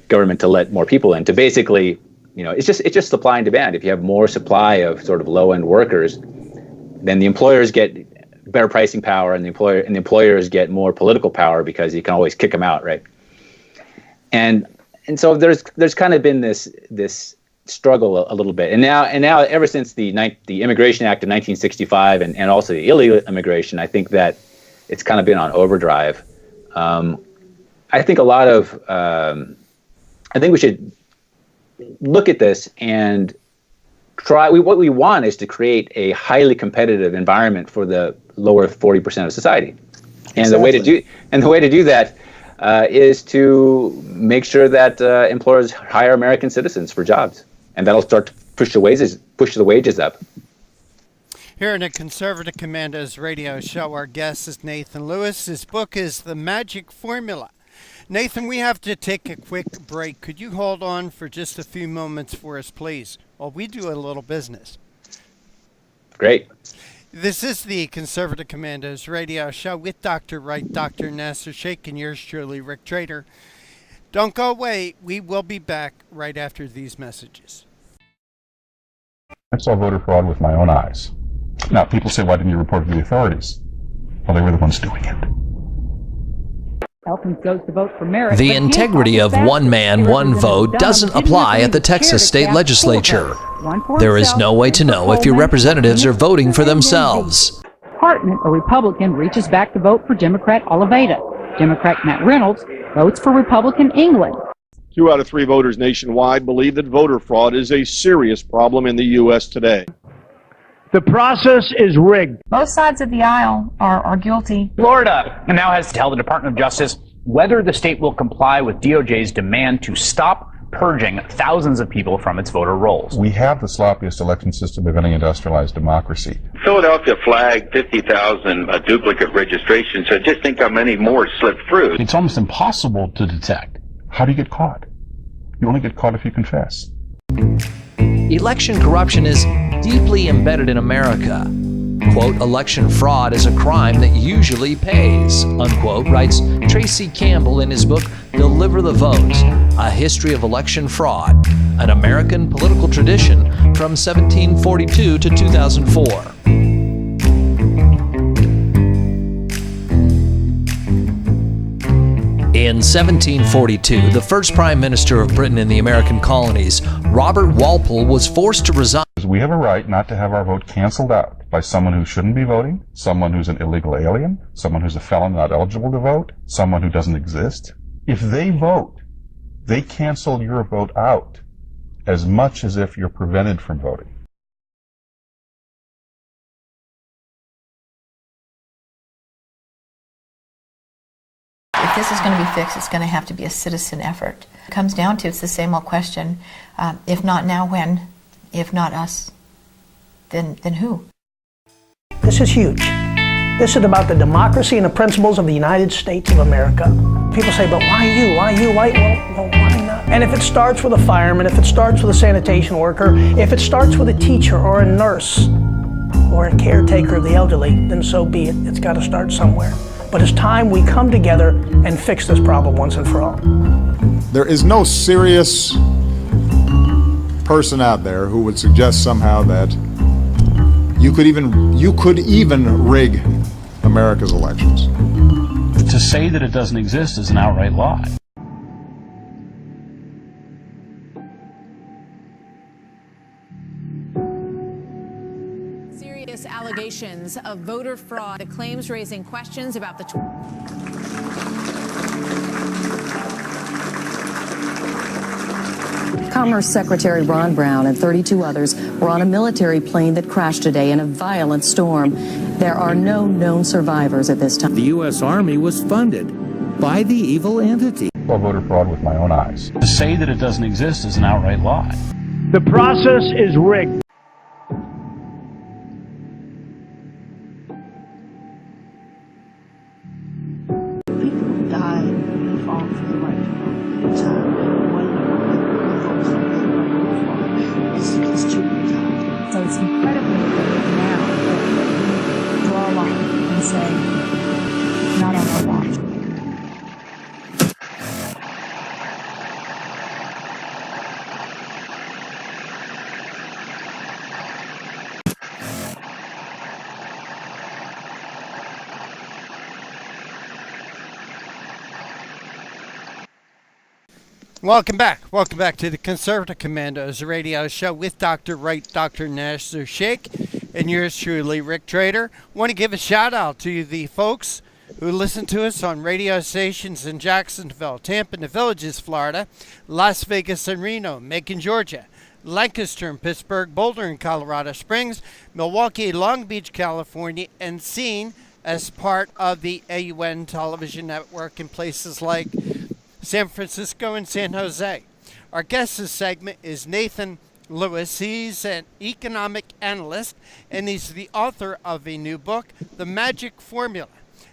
government to let more people in, to basically, it's just supply and demand. If you have more supply of sort of low-end workers, then the employers get better pricing power, and the employers get more political power because you can always kick them out, right? And so there's kind of been this struggle a little bit, and now ever since the Immigration Act of 1965 and also the illegal immigration, I think that it's kind of been on overdrive. I think I think we should look at this and what we want is to create a highly competitive environment for the lower 40% of society. And the way to do that is to make sure that employers hire American citizens for jobs, and that'll start to push the wages up. Here in the Conservative Commandos radio show, our guest is Nathan Lewis. His book is The Magic Formula. Nathan, we have to take a quick break. Could you hold on for just a few moments for us, please, while we do a little business? Great. This is the Conservative Commandos radio show with Dr. Wright, Dr. Nasir Shaikh, and yours truly, Rick Trader. Don't go away. We will be back right after these messages. I saw voter fraud with my own eyes. Now, people say, why didn't you report it to the authorities? Well, they were the ones doing it. Elkins goes to vote for merit. The integrity of one man, one vote doesn't apply at the Texas state legislature. There is no way to know if your representatives are voting for themselves. Department, a Republican, reaches back to vote for Democrat Oliveira. Democrat Matt Reynolds votes for Republican England. 2 out of 3 voters nationwide believe that voter fraud is a serious problem in the U.S. today. The process is rigged. Both sides of the aisle are guilty. Florida now has to tell the Department of Justice whether the state will comply with DOJ's demand to stop purging thousands of people from its voter rolls. We have the sloppiest election system of any industrialized democracy. Philadelphia flagged 50,000 duplicate registrations, so just think how many more slipped through. It's almost impossible to detect. How do you get caught? You only get caught if you confess. Election corruption is deeply embedded in America. Quote, election fraud is a crime that usually pays, unquote, writes Tracy Campbell in his book, Deliver the Vote, A History of Election Fraud, an American political tradition from 1742 to 2004. In 1742, the first Prime Minister of Britain in the American colonies, Robert Walpole, was forced to resign. We have a right not to have our vote canceled out by someone who shouldn't be voting, someone who's an illegal alien, someone who's a felon not eligible to vote, someone who doesn't exist. If they vote, they cancel your vote out as much as if you're prevented from voting. If this is going to be fixed, it's going to have to be a citizen effort. It comes down to, it's the same old question, if not now, when? If not us, then who? This is huge. This is about the democracy and the principles of the United States of America. People say, but why you? Why you? Why? Well, why not? And if it starts with a fireman, if it starts with a sanitation worker, if it starts with a teacher or a nurse or a caretaker of the elderly, then so be it. It's got to start somewhere. But it's time we come together and fix this problem once and for all. There is no serious person out there who would suggest somehow that you could even rig America's elections. To say that it doesn't exist is an outright lie. Serious allegations of voter fraud. The claims raising questions about the Commerce Secretary Ron Brown and 32 others were on a military plane that crashed today in a violent storm. There are no known survivors at this time. The U.S. Army was funded by the evil entity. I saw voter fraud with my own eyes. To say that it doesn't exist is an outright lie. The process is rigged. People die and fall for the right to vote. So it's incredibly important now that we draw a line and say, not on our watch. Welcome back. Welcome back to the Conservative Commandos radio show with Dr. Wright, Dr. Nasir Shaikh, and yours truly, Rick Trader. Want to give a shout out to the folks who listen to us on radio stations in Jacksonville, Tampa, and the Villages, Florida, Las Vegas and Reno, Macon, Georgia, Lancaster and Pittsburgh, Boulder and Colorado Springs, Milwaukee, Long Beach, California, and seen as part of the AUN television network in places like San Francisco and San Jose. Our guest this segment is Nathan Lewis. He's an economic analyst, and he's the author of a new book, The Magic Formula.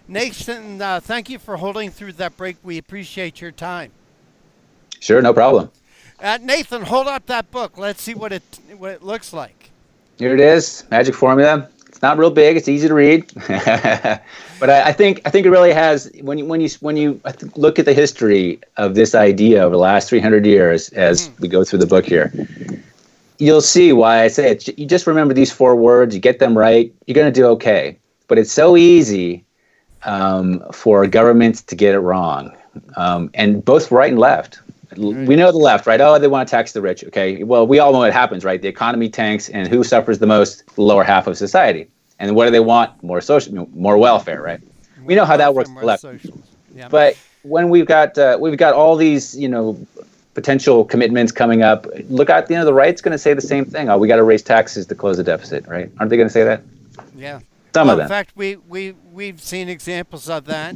Nathan, thank you for holding through that break. We appreciate your time. Sure, no problem. Nathan, hold up that book. Let's see what it looks like. Here it is, Magic Formula. It's not real big. It's easy to read, but I think it really has. When you look at the history of this idea over the last 300 years, as we go through the book here, you'll see why I say it. You just remember these 4 words. You get them right, you're going to do okay. But it's so easy for governments to get it wrong, and both right and left. We know the left, right? Oh, they want to tax the rich. Okay, well, we all know what happens, right? The economy tanks, and who suffers the most? The lower half of society. And what do they want? More social, more welfare, right? We know how that works. The left. Yeah. But when we've got all these, potential commitments coming up, look out. The right's going to say the same thing. Oh, we got to raise taxes to close the deficit, right? Aren't they going to say that? Yeah. Some of them. In fact, we've seen examples of that.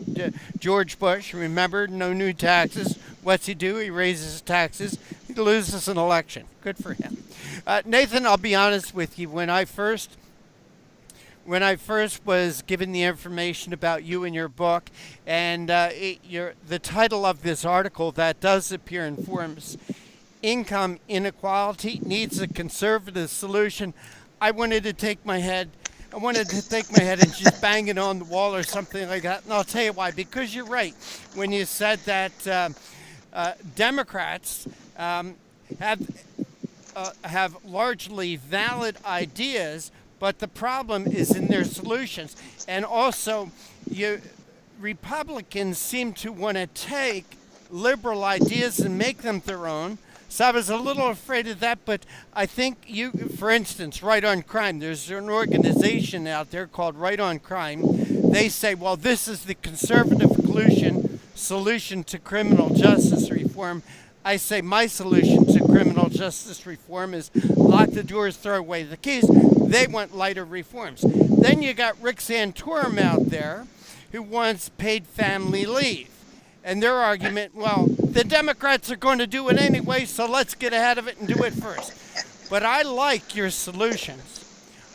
George Bush, remember, no new taxes. What's he do? He raises taxes. He loses an election. Good for him. Nathan, I'll be honest with you. When I first was given the information about you and your book, and the title of this article that does appear in Forbes, Income Inequality Needs a Conservative Solution, I wanted to take my head and just bang it on the wall or something like that. And I'll tell you why. Because you're right. When you said that Democrats have largely valid ideas, but the problem is in their solutions. And also, Republicans seem to want to take liberal ideas and make them their own. So I was a little afraid of that, but I think for instance, Right on Crime, there's an organization out there called Right on Crime. They say, well, this is the conservative solution to criminal justice reform. I say my solution to criminal justice reform is lock the doors, throw away the keys. They want lighter reforms. Then you got Rick Santorum out there who wants paid family leave. And their argument, well, the Democrats are going to do it anyway, so let's get ahead of it and do it first. But I like your solutions.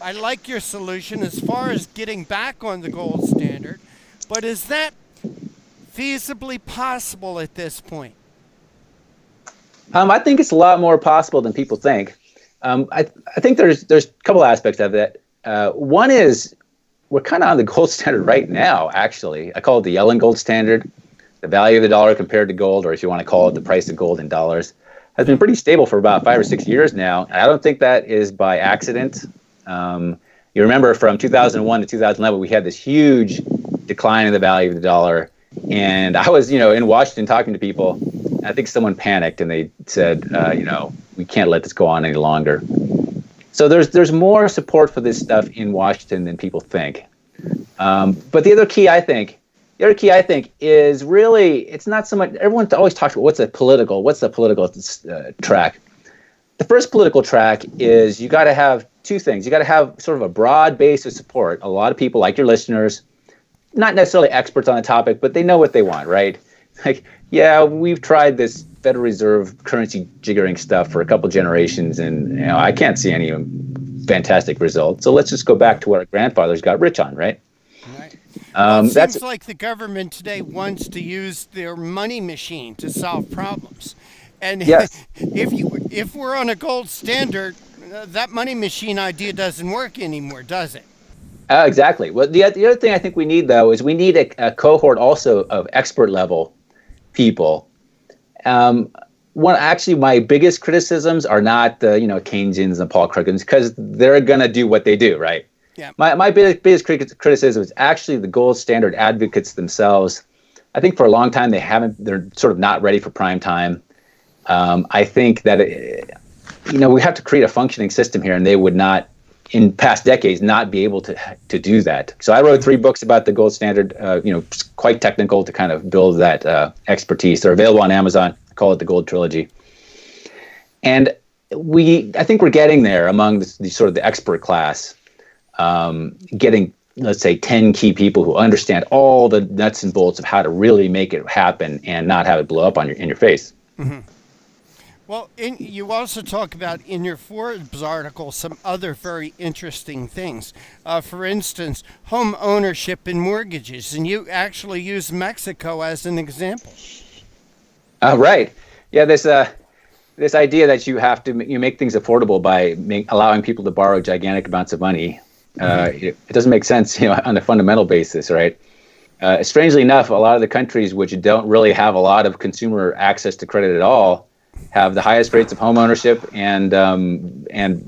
I like your solution as far as getting back on the gold standard. But is that feasibly possible at this point? I think it's a lot more possible than people think. I think there's a couple aspects of that. One is we're kind of on the gold standard right now, actually. I call it the Yellen gold standard. The value of the dollar compared to gold, or if you want to call it the price of gold in dollars, has been pretty stable for about 5 or 6 years now. I don't think that is by accident. You remember from 2001 to 2011, we had this huge decline in the value of the dollar. And I was, in Washington talking to people. I think someone panicked and they said, we can't let this go on any longer. So there's more support for this stuff in Washington than people think. But the other key, I think, is really, it's not so much, everyone always talks about what's the political track. The first political track is you got to have 2 things. You got to have sort of a broad base of support. A lot of people, like your listeners, not necessarily experts on the topic, but they know what they want, right? Like, yeah, we've tried this Federal Reserve currency jiggering stuff for a couple generations, and I can't see any fantastic results. So let's just go back to what our grandfathers got rich on, right? It seems like the government today wants to use their money machine to solve problems. And yes. if we're on a gold standard, that money machine idea doesn't work anymore, does it? Exactly. Well, the other thing I think we need, though, is we need a cohort also of expert level people. Actually, my biggest criticisms are not the Keynesians and Paul Krugmans, because they're going to do what they do, right? Yeah. My biggest criticism is actually the gold standard advocates themselves. I think for a long time they're sort of not ready for prime time. I think that we have to create a functioning system here, and they would not, in past decades, not be able to do that. So I wrote 3 books about the gold standard, quite technical to kind of build that expertise. They're available on Amazon. I call it the Gold Trilogy. And I think we're getting there among the sort of the expert class, getting, let's say, 10 key people who understand all the nuts and bolts of how to really make it happen and not have it blow up in your face. Mm-hmm. Well, you also talk about in your Forbes article some other very interesting things. For instance, home ownership and mortgages, and you actually use Mexico as an example. Right. Yeah, this idea that you make things affordable by allowing people to borrow gigantic amounts of money. It doesn't make sense, on a fundamental basis, right? Strangely enough, a lot of the countries which don't really have a lot of consumer access to credit at all have the highest rates of home ownership, and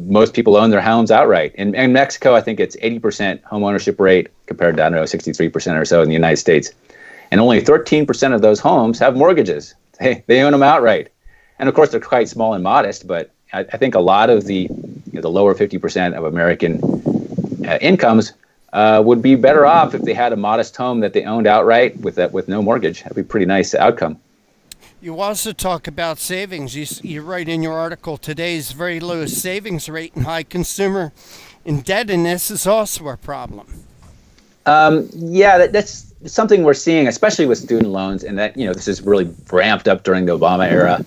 most people own their homes outright. In Mexico, I think it's 80% home ownership rate compared to, 63% or so in the United States. And only 13% of those homes have mortgages. They own them outright. And of course, they're quite small and modest, but I think a lot of the lower 50% of American incomes would be better off if they had a modest home that they owned outright with no mortgage. That'd be a pretty nice outcome. You also talk about savings. You write in your article, today's very low savings rate and high consumer indebtedness is also a problem. That's something we're seeing, especially with student loans, and that this is really ramped up during the Obama era.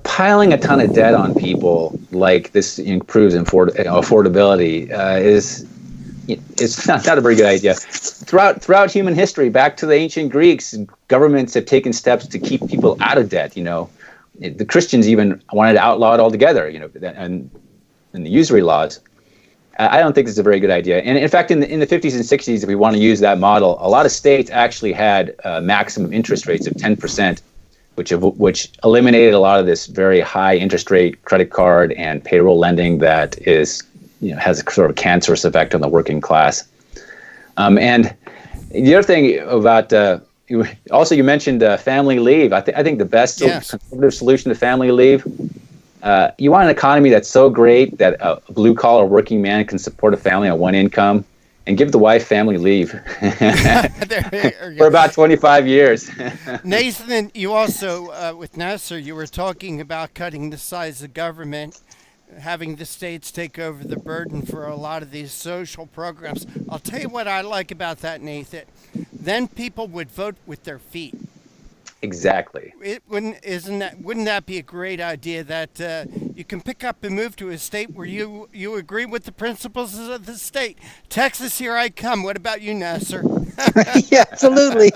Piling a ton of debt on people like this improves affordability it's not a very good idea. Throughout human history, back to the ancient Greeks, governments have taken steps to keep people out of debt. The Christians even wanted to outlaw it altogether. And the usury laws. I don't think this is a very good idea. And in fact, in the 50s and 60s, if we want to use that model, a lot of states actually had maximum interest rates of 10%, which eliminated a lot of this very high interest rate credit card and payroll lending that is has a sort of cancerous effect on the working class. And the other thing about you mentioned family leave. I think the best conservative solution to family leave. You want an economy that's so great that a blue-collar working man can support a family on one income, and give the wife family leave for about 25 years. Nathan, you also, with Nasir, you were talking about cutting the size of government, having the states take over the burden for a lot of these social programs. I'll tell you what I like about that, Nathan. Then people would vote with their feet. Exactly. Wouldn't that be a great idea that you can pick up and move to a state where you agree with the principles of the state? Texas, here I come. What about you, Nasir? Yeah, absolutely.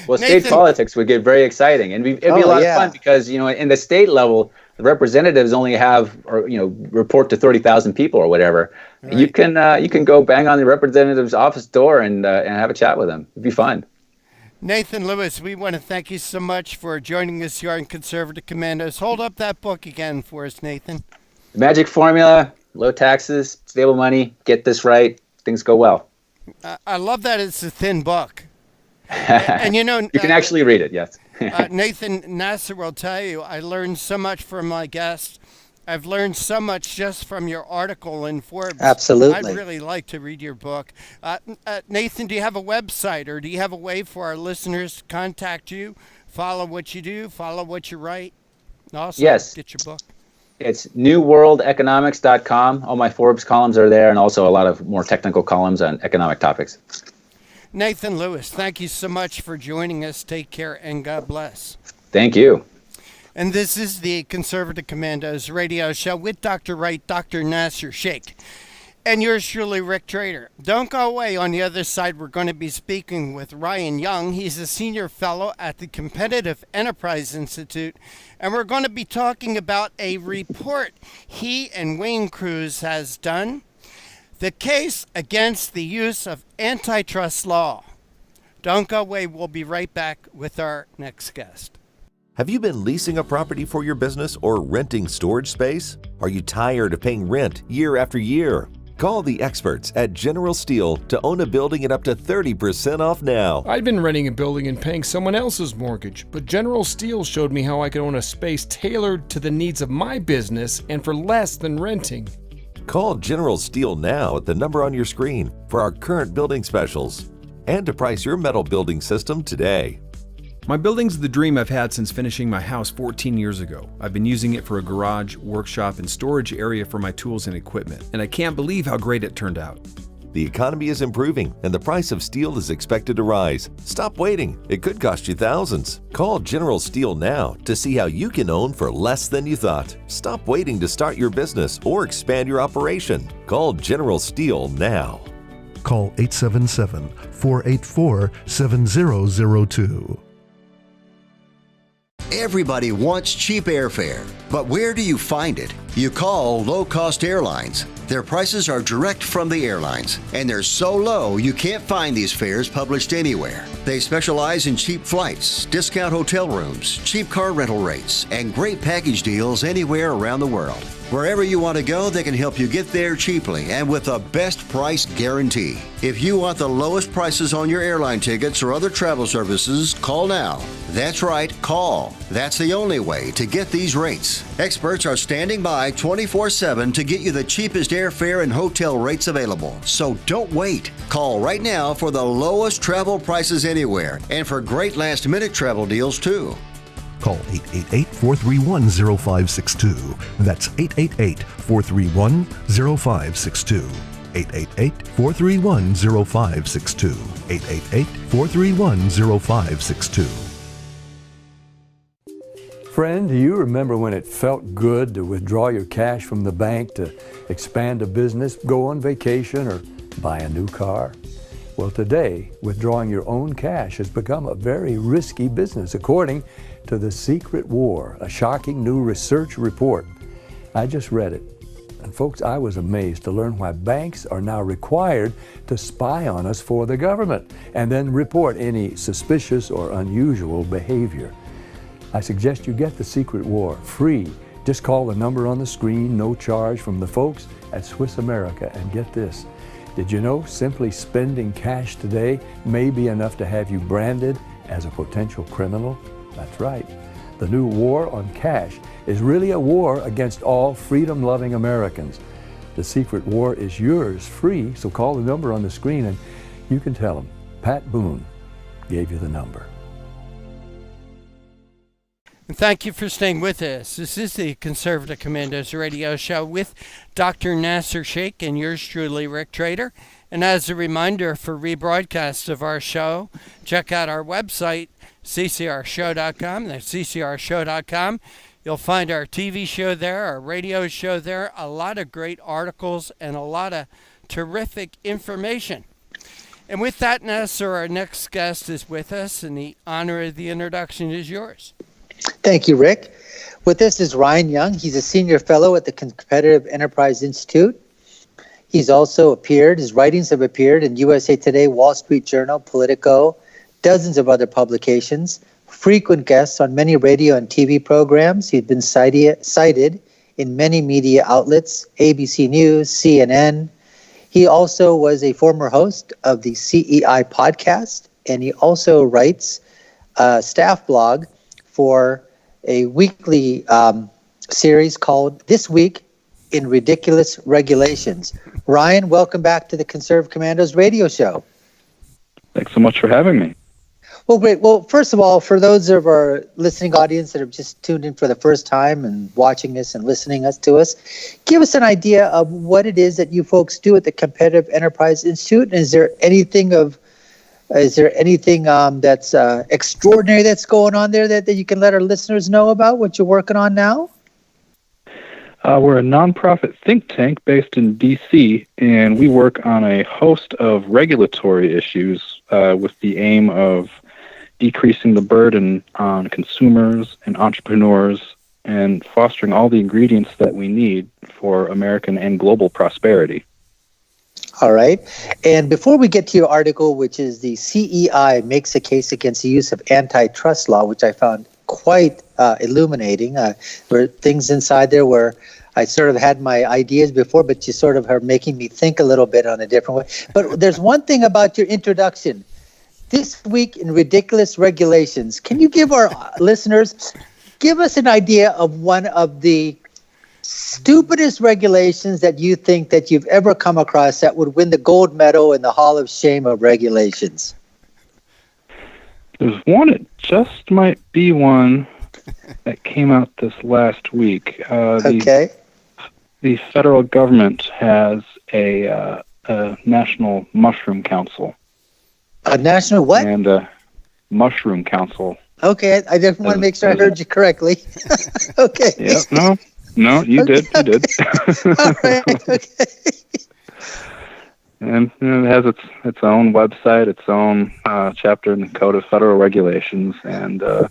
Well, Nathan, state politics would get very exciting, and it'd be a lot of fun because in the state level, the representatives only have report to 30,000 people or whatever. Right. You can go bang on the representative's office door and have a chat with them. It'd be fun. Nathan Lewis, we want to thank you so much for joining us here on Conservative Commandos. Hold up that book again for us, Nathan. The magic formula: low taxes, stable money. Get this right, things go well. I love that it's a thin book. And you can actually read it, yes. Nathan, Nasir will tell you, I learned so much from my guests. I've learned so much just from your article in Forbes. Absolutely. I'd really like to read your book. Nathan, do you have a website, or do you have a way for our listeners to contact you, follow what you do, follow what you write? Also, yes. Get your book. It's newworldeconomics.com. All my Forbes columns are there, and also a lot of more technical columns on economic topics. Nathan Lewis, thank you so much for joining us. Take care, and God bless. Thank you. And this is the Conservative Commandos radio show with Dr. Wright, Dr. Nasir Shaikh, and yours truly, Rick Trader. Don't go away. On the other side, we're going to be speaking with Ryan Young. He's a senior fellow at the Competitive Enterprise Institute, and we're going to be talking about a report he and Wayne Cruz has done, the case against the use of antitrust law. Don't go away. We'll be right back with our next guest. Have you been leasing a property for your business or renting storage space? Are you tired of paying rent year after year? Call the experts at General Steel to own a building at up to 30% off now. I'd been renting a building and paying someone else's mortgage, but General Steel showed me how I could own a space tailored to the needs of my business and for less than renting. Call General Steel now at the number on your screen for our current building specials and to price your metal building system today. My building's the dream I've had since finishing my house 14 years ago. I've been using it for a garage, workshop, and storage area for my tools and equipment, and I can't believe how great it turned out. The economy is improving, and the price of steel is expected to rise. Stop waiting. It could cost you thousands. Call General Steel now to see how you can own for less than you thought. Stop waiting to start your business or expand your operation. Call General Steel now. Call 877-484-7002. Everybody wants cheap airfare, but where do you find it? You call low-cost airlines. Their prices are direct from the airlines, and they're so low you can't find these fares published anywhere. They specialize in cheap flights, discount hotel rooms, cheap car rental rates, and great package deals anywhere around the world. Wherever you want to go, they can help you get there cheaply and with a best price guarantee. If you want the lowest prices on your airline tickets or other travel services, call now. That's right, call. That's the only way to get these rates. Experts are standing by 24/7 to get you the cheapest airfare and hotel rates available. So don't wait. Call right now for the lowest travel prices anywhere and for great last-minute travel deals too. Call 888-431-0562. That's 888-431-0562. 888-431-0562. 888-431-0562. Friend, do you remember when it felt good to withdraw your cash from the bank to expand a business, go on vacation, or buy a new car? Well, today, withdrawing your own cash has become a very risky business, according to The Secret War, a shocking new research report. I just read it. And folks, I was amazed to learn why banks are now required to spy on us for the government and then report any suspicious or unusual behavior. I suggest you get The Secret War free. Just call the number on the screen, no charge, from the folks at Swiss America. And get this, did you know simply spending cash today may be enough to have you branded as a potential criminal? That's right. The new war on cash is really a war against all freedom-loving Americans. The Secret War is yours free, so call the number on the screen and you can tell them Pat Boone gave you the number. And thank you for staying with us. This is the Conservative Commandos radio show with Dr. Nasir Shaihk and yours truly, Rick Trader. And as a reminder for rebroadcasts of our show, check out our website, CCRShow.com. That's CCRShow.com. You'll find our TV show there, our radio show there, a lot of great articles and a lot of terrific information. And with that, Nasir, our next guest is with us, and the honor of the introduction is yours. Thank you, Rick. With us is Ryan Young. He's a senior fellow at the Competitive Enterprise Institute. He's also appeared, his writings have appeared in USA Today, Wall Street Journal, Politico, dozens of other publications, frequent guests on many radio and TV programs. He's been cited in many media outlets, ABC News, CNN. He also was a former host of the CEI podcast, and he also writes a staff blog for a weekly series called This Week in Ridiculous Regulations. Ryan, welcome back to the Conservative Commandos radio show. Thanks so much for having me. Well, great. Well, first of all, for those of our listening audience that have just tuned in for the first time and watching us and listening to us, give us an idea of what it is that you folks do at the Competitive Enterprise Institute. And is there anything that's extraordinary that's going on there that you can let our listeners know about, what you're working on now? We're a nonprofit think tank based in D.C., and we work on a host of regulatory issues with the aim of decreasing the burden on consumers and entrepreneurs and fostering all the ingredients that we need for American and global prosperity. All right. And before we get to your article, which is the CEI makes a case against the use of antitrust law, which I found quite illuminating. There were things inside there where I sort of had my ideas before, but you sort of are making me think a little bit on a different way. But there's one thing about your introduction. This Week in Ridiculous Regulations. Can you give our listeners, give us an idea of one of the stupidest regulations that you think that you've ever come across that would win the gold medal in the Hall of Shame of regulations? There's one, it just might be one that came out this last week. Okay. The federal government has a National Mushroom Council. A national what? And a Mushroom Council. Okay, I just want to make sure I heard you correctly. Okay. Yeah, no, you did. All right, okay. And it has its own website, its own chapter in the Code of Federal Regulations, and a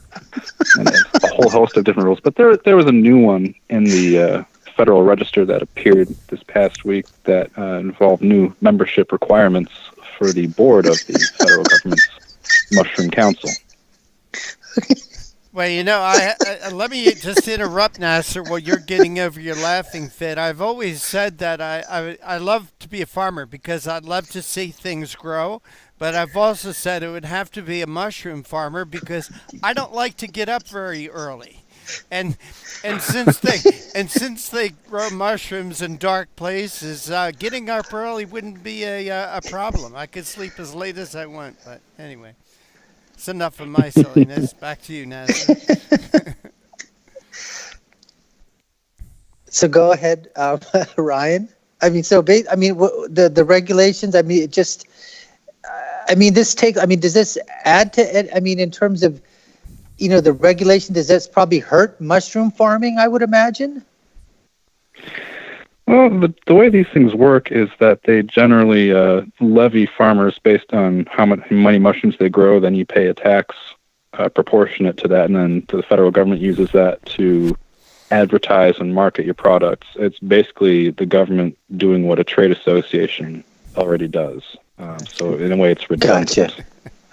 whole host of different rules. But there was a new one in the Federal Register that appeared this past week that involved new membership requirements for the board of the federal government's Mushroom Council. Well, I let me just interrupt, Nasir, while you're getting over your laughing fit. I've always said that I love to be a farmer because I'd love to see things grow, but I've also said it would have to be a mushroom farmer because I don't like to get up very early. And since they grow mushrooms in dark places, getting up early wouldn't be a problem. I could sleep as late as I want, but anyway. It's enough of my silliness. Back to you, Nasir. So go ahead, Ryan. The regulations. Does this add to it? In terms of, the regulation, does this probably hurt mushroom farming? I would imagine. Well, the way these things work is that they generally levy farmers based on how many mushrooms they grow. Then you pay a tax proportionate to that, and then the federal government uses that to advertise and market your products. It's basically the government doing what a trade association already does. So in a way, it's redundant.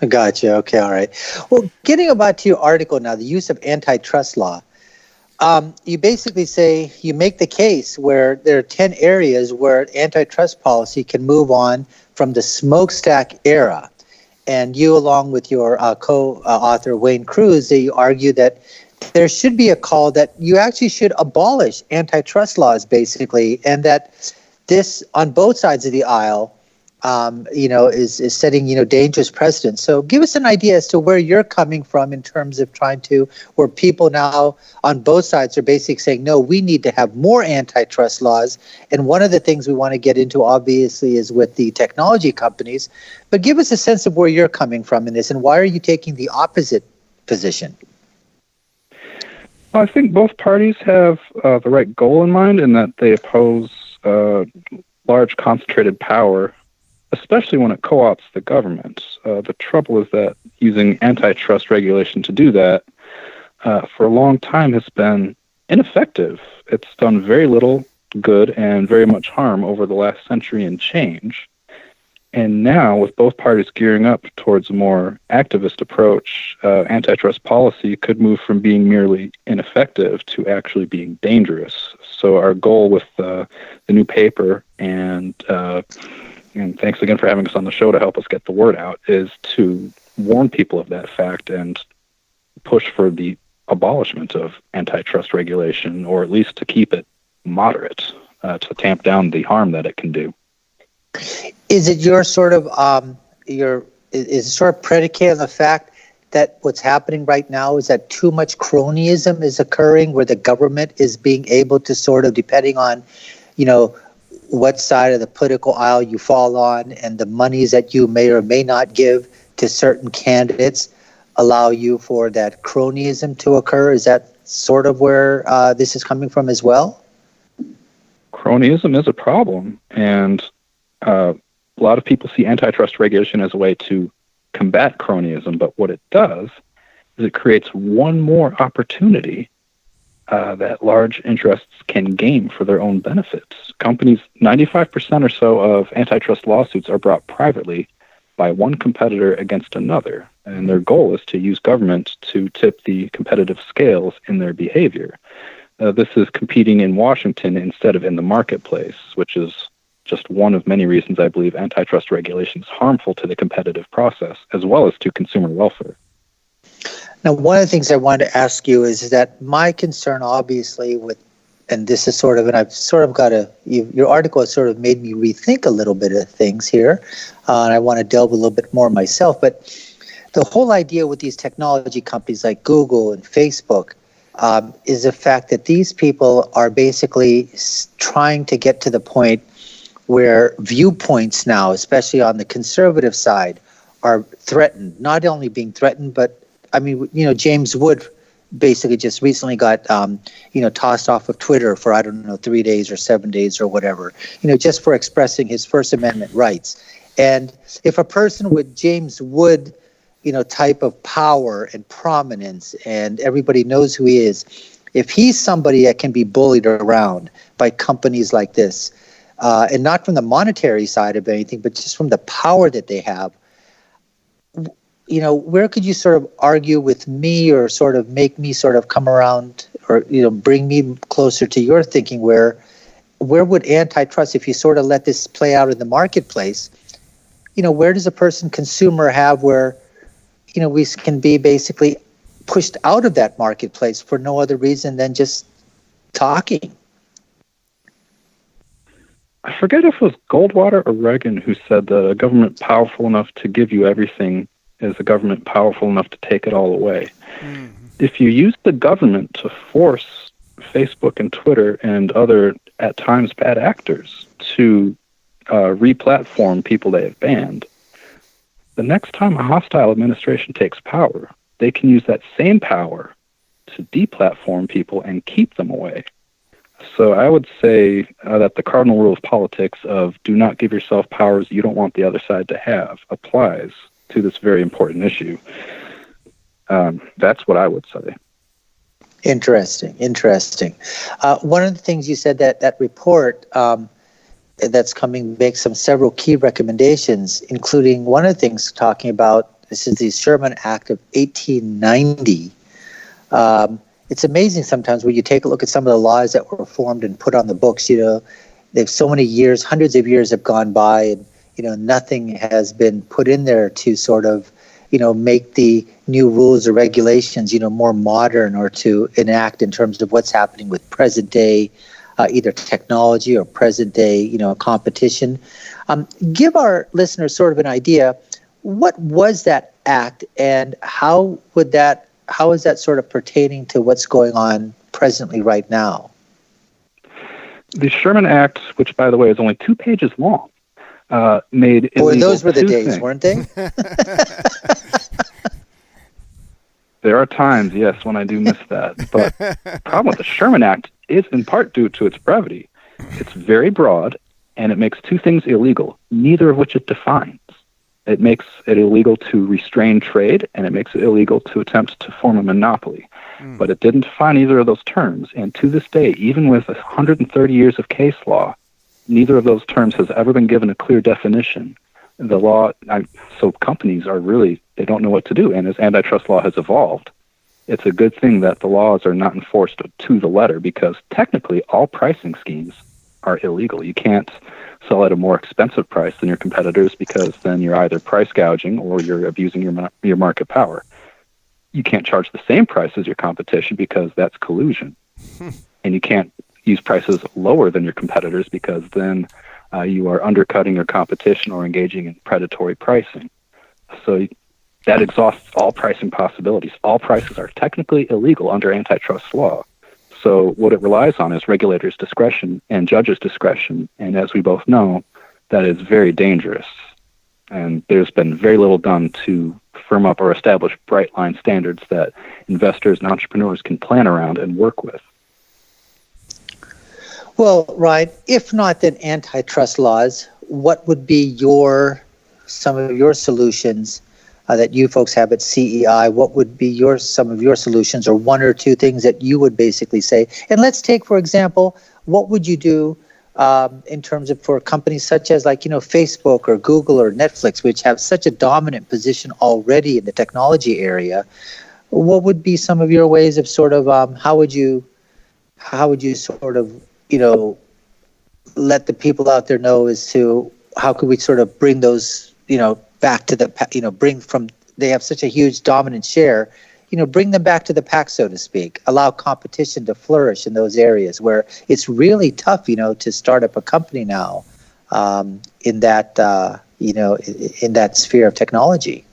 Gotcha. Okay, all right. Well, getting about to your article now, the use of antitrust law. You basically say you make the case where there are 10 areas where antitrust policy can move on from the smokestack era. And you, along with your co-author Wayne Cruz, you argue that there should be a call that you actually should abolish antitrust laws, basically, and that this, on both sides of the aisle, is setting, dangerous precedents. So give us an idea as to where you're coming from in terms of where people now on both sides are basically saying, no, we need to have more antitrust laws. And one of the things we want to get into, obviously, is with the technology companies. But give us a sense of where you're coming from in this, and why are you taking the opposite position? Well, I think both parties have the right goal in mind, in that they oppose large concentrated power, especially when it co-ops the government. The trouble is that using antitrust regulation to do that for a long time has been ineffective. It's done very little good and very much harm over the last century and change. And now, with both parties gearing up towards a more activist approach, antitrust policy could move from being merely ineffective to actually being dangerous. So our goal with the new paper, and thanks again for having us on the show to help us get the word out, is to warn people of that fact and push for the abolishment of antitrust regulation, or at least to keep it moderate, to tamp down the harm that it can do. Is it your sort of predicated on the fact that what's happening right now is that too much cronyism is occurring, where the government is being able to sort of, depending on, what side of the political aisle you fall on, and the monies that you may or may not give to certain candidates, allow you for that cronyism to occur? Is that sort of where this is coming from as well? Cronyism is a problem, and a lot of people see antitrust regulation as a way to combat cronyism, but what it does is it creates one more opportunity that large interests can game for their own benefits. Companies, 95% or so of antitrust lawsuits are brought privately by one competitor against another, and their goal is to use government to tip the competitive scales in their behavior. This is competing in Washington instead of in the marketplace, which is just one of many reasons I believe antitrust regulation is harmful to the competitive process, as well as to consumer welfare. Now, one of the things I wanted to ask you is that my concern, obviously, and this is sort of, and I've sort of got your article has sort of made me rethink a little bit of things here, and I want to delve a little bit more myself. But the whole idea with these technology companies like Google and Facebook is the fact that these people are basically trying to get to the point where viewpoints now, especially on the conservative side, are threatened. Not only being threatened, but I mean, James Wood basically just recently got, tossed off of Twitter for, 3 days or 7 days or whatever, just for expressing his First Amendment rights. And if a person with James Wood, type of power and prominence, and everybody knows who he is, if he's somebody that can be bullied around by companies like this, and not from the monetary side of anything, but just from the power that they have, where could you sort of argue with me or sort of make me sort of come around or, bring me closer to your thinking where would antitrust, if you sort of let this play out in the marketplace, where does a consumer have where, we can be basically pushed out of that marketplace for no other reason than just talking? I forget if it was Goldwater or Reagan who said that a government powerful enough to give you everything is a government powerful enough to take it all away. Mm. If you use the government to force Facebook and Twitter and other, at times, bad actors to re-platform people they have banned, the next time a hostile administration takes power, they can use that same power to deplatform people and keep them away. So I would say that the cardinal rule of politics of do not give yourself powers you don't want the other side to have applies to this very important issue. That's what I would say. Interesting. One of the things you said that report that's coming makes several key recommendations, including one of the things talking about, this is the Sherman Act of 1890. It's amazing sometimes when you take a look at some of the laws that were formed and put on the books, they've so many years, hundreds of years have gone by, and nothing has been put in there to sort of, make the new rules or regulations, more modern or to enact in terms of what's happening with present day, either technology or present day, competition. Give our listeners sort of an idea, what was that act and how is that sort of pertaining to what's going on presently right now? The Sherman Act, which by the way is only 2 pages long, made illegal. Boy, those were the days, things. Weren't they? There are times, yes, when I do miss that. But the problem with the Sherman Act is in part due to its brevity. It's very broad, and it makes 2 things illegal, neither of which it defines. It makes it illegal to restrain trade, and it makes it illegal to attempt to form a monopoly. But it didn't define either of those terms, and to this day, even with 130 years of case law, neither of those terms has ever been given a clear definition. The law, so companies are really, they don't know what to do. And as antitrust law has evolved, it's a good thing that the laws are not enforced to the letter, because technically all pricing schemes are illegal. You can't sell at a more expensive price than your competitors, because then you're either price gouging or you're abusing your market power. You can't charge the same price as your competition, because that's collusion. And you can't use prices lower than your competitors, because then you are undercutting your competition or engaging in predatory pricing. So that exhausts all pricing possibilities. All prices are technically illegal under antitrust law. So what it relies on is regulators' discretion and judges' discretion. And as we both know, that is very dangerous. And there's been very little done to firm up or establish bright line standards that investors and entrepreneurs can plan around and work with. Well, Ryan, if not then antitrust laws, what would be some of your solutions that you folks have at CEI? What would be some of your solutions, or 1 or 2 things that you would basically say? And let's take, for example, what would you do in terms of for companies such as Facebook or Google or Netflix, which have such a dominant position already in the technology area? What would be some of your ways of sort of how would you sort of let the people out there know as to how could we sort of bring those back to the they have such a huge dominant share, bring them back to the pack, so to speak, allow competition to flourish in those areas where it's really tough, to start up a company now in that, in that sphere of technology.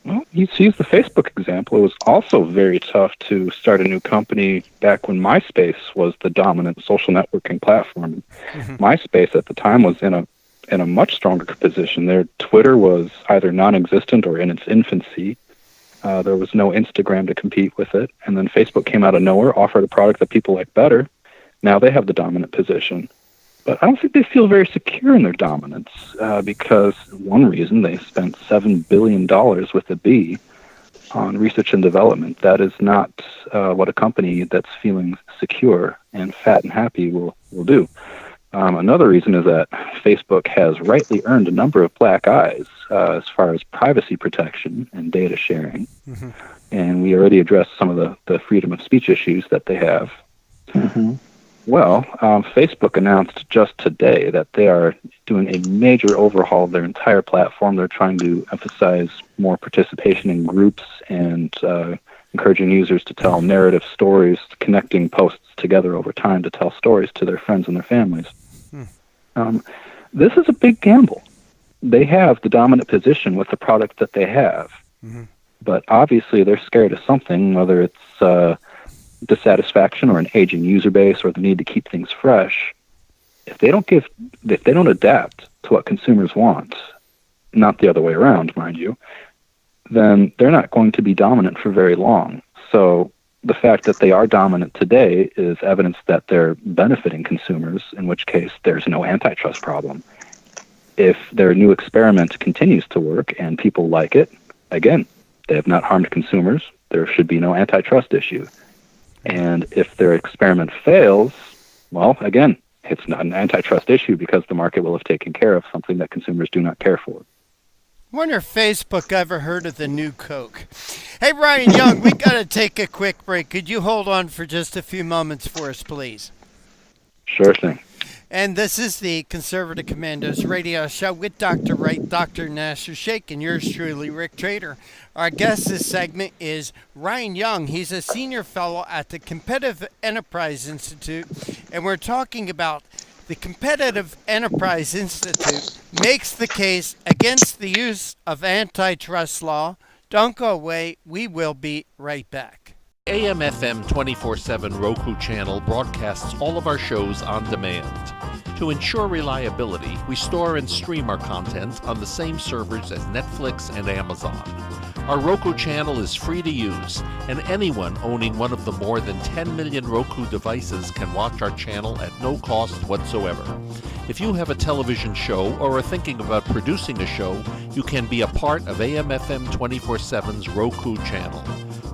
Well, you use the Facebook example. It was also very tough to start a new company back when MySpace was the dominant social networking platform. MySpace at the time was in a much stronger position. Their Twitter was either non-existent or in its infancy. There was no Instagram to compete with it. And then Facebook came out of nowhere, offered a product that people like better. Now they have the dominant position. But I don't think they feel very secure in their dominance because one reason they spent $7 billion with a B on research and development. That is not what a company that's feeling secure and fat and happy will do. Another reason is that Facebook has rightly earned a number of black eyes as far as privacy protection and data sharing. And we already addressed some of the freedom of speech issues that they have. Well, Facebook announced just today that they are doing a major overhaul of their entire platform. They're trying to emphasize more participation in groups and encouraging users to tell narrative stories, connecting posts together over time to tell stories to their friends and their families. This is a big gamble. They have the dominant position with the product that they have, but obviously they're scared of something, whether it's dissatisfaction or an aging user base or the need to keep things fresh. If they don't adapt to what consumers want, not the other way around, mind you, then they're not going to be dominant for very long. So the fact that they are dominant today is evidence that they're benefiting consumers, in which case there's no antitrust problem. If their new experiment continues to work and people like it, again, they have not harmed consumers, there should be no antitrust issue. And if their experiment fails, well, again, it's not an antitrust issue because the market will have taken care of something that consumers do not care for. I wonder if Facebook ever heard of the new Coke. Hey, Ryan Young, we got to take a quick break. Could you hold on for just a few moments for us, please? Sure thing. And this is the Conservative Commandos radio show with Dr. Wright, Dr. Nasir Shaikh, and yours truly, Rick Trader. Our guest this segment is Ryan Young. He's a senior fellow at the Competitive Enterprise Institute, and we're talking about the Competitive Enterprise Institute makes the case against the use of antitrust law. Don't go away. We will be right back. AM/FM 24/7 Roku channel broadcasts all of our shows on demand. To ensure reliability, we store and stream our content on the same servers as Netflix and Amazon. Our Roku channel is free to use, and anyone owning one of the more than 10 million Roku devices can watch our channel at no cost whatsoever. If you have a television show or are thinking about producing a show, you can be a part of AM/FM 24/7's Roku channel.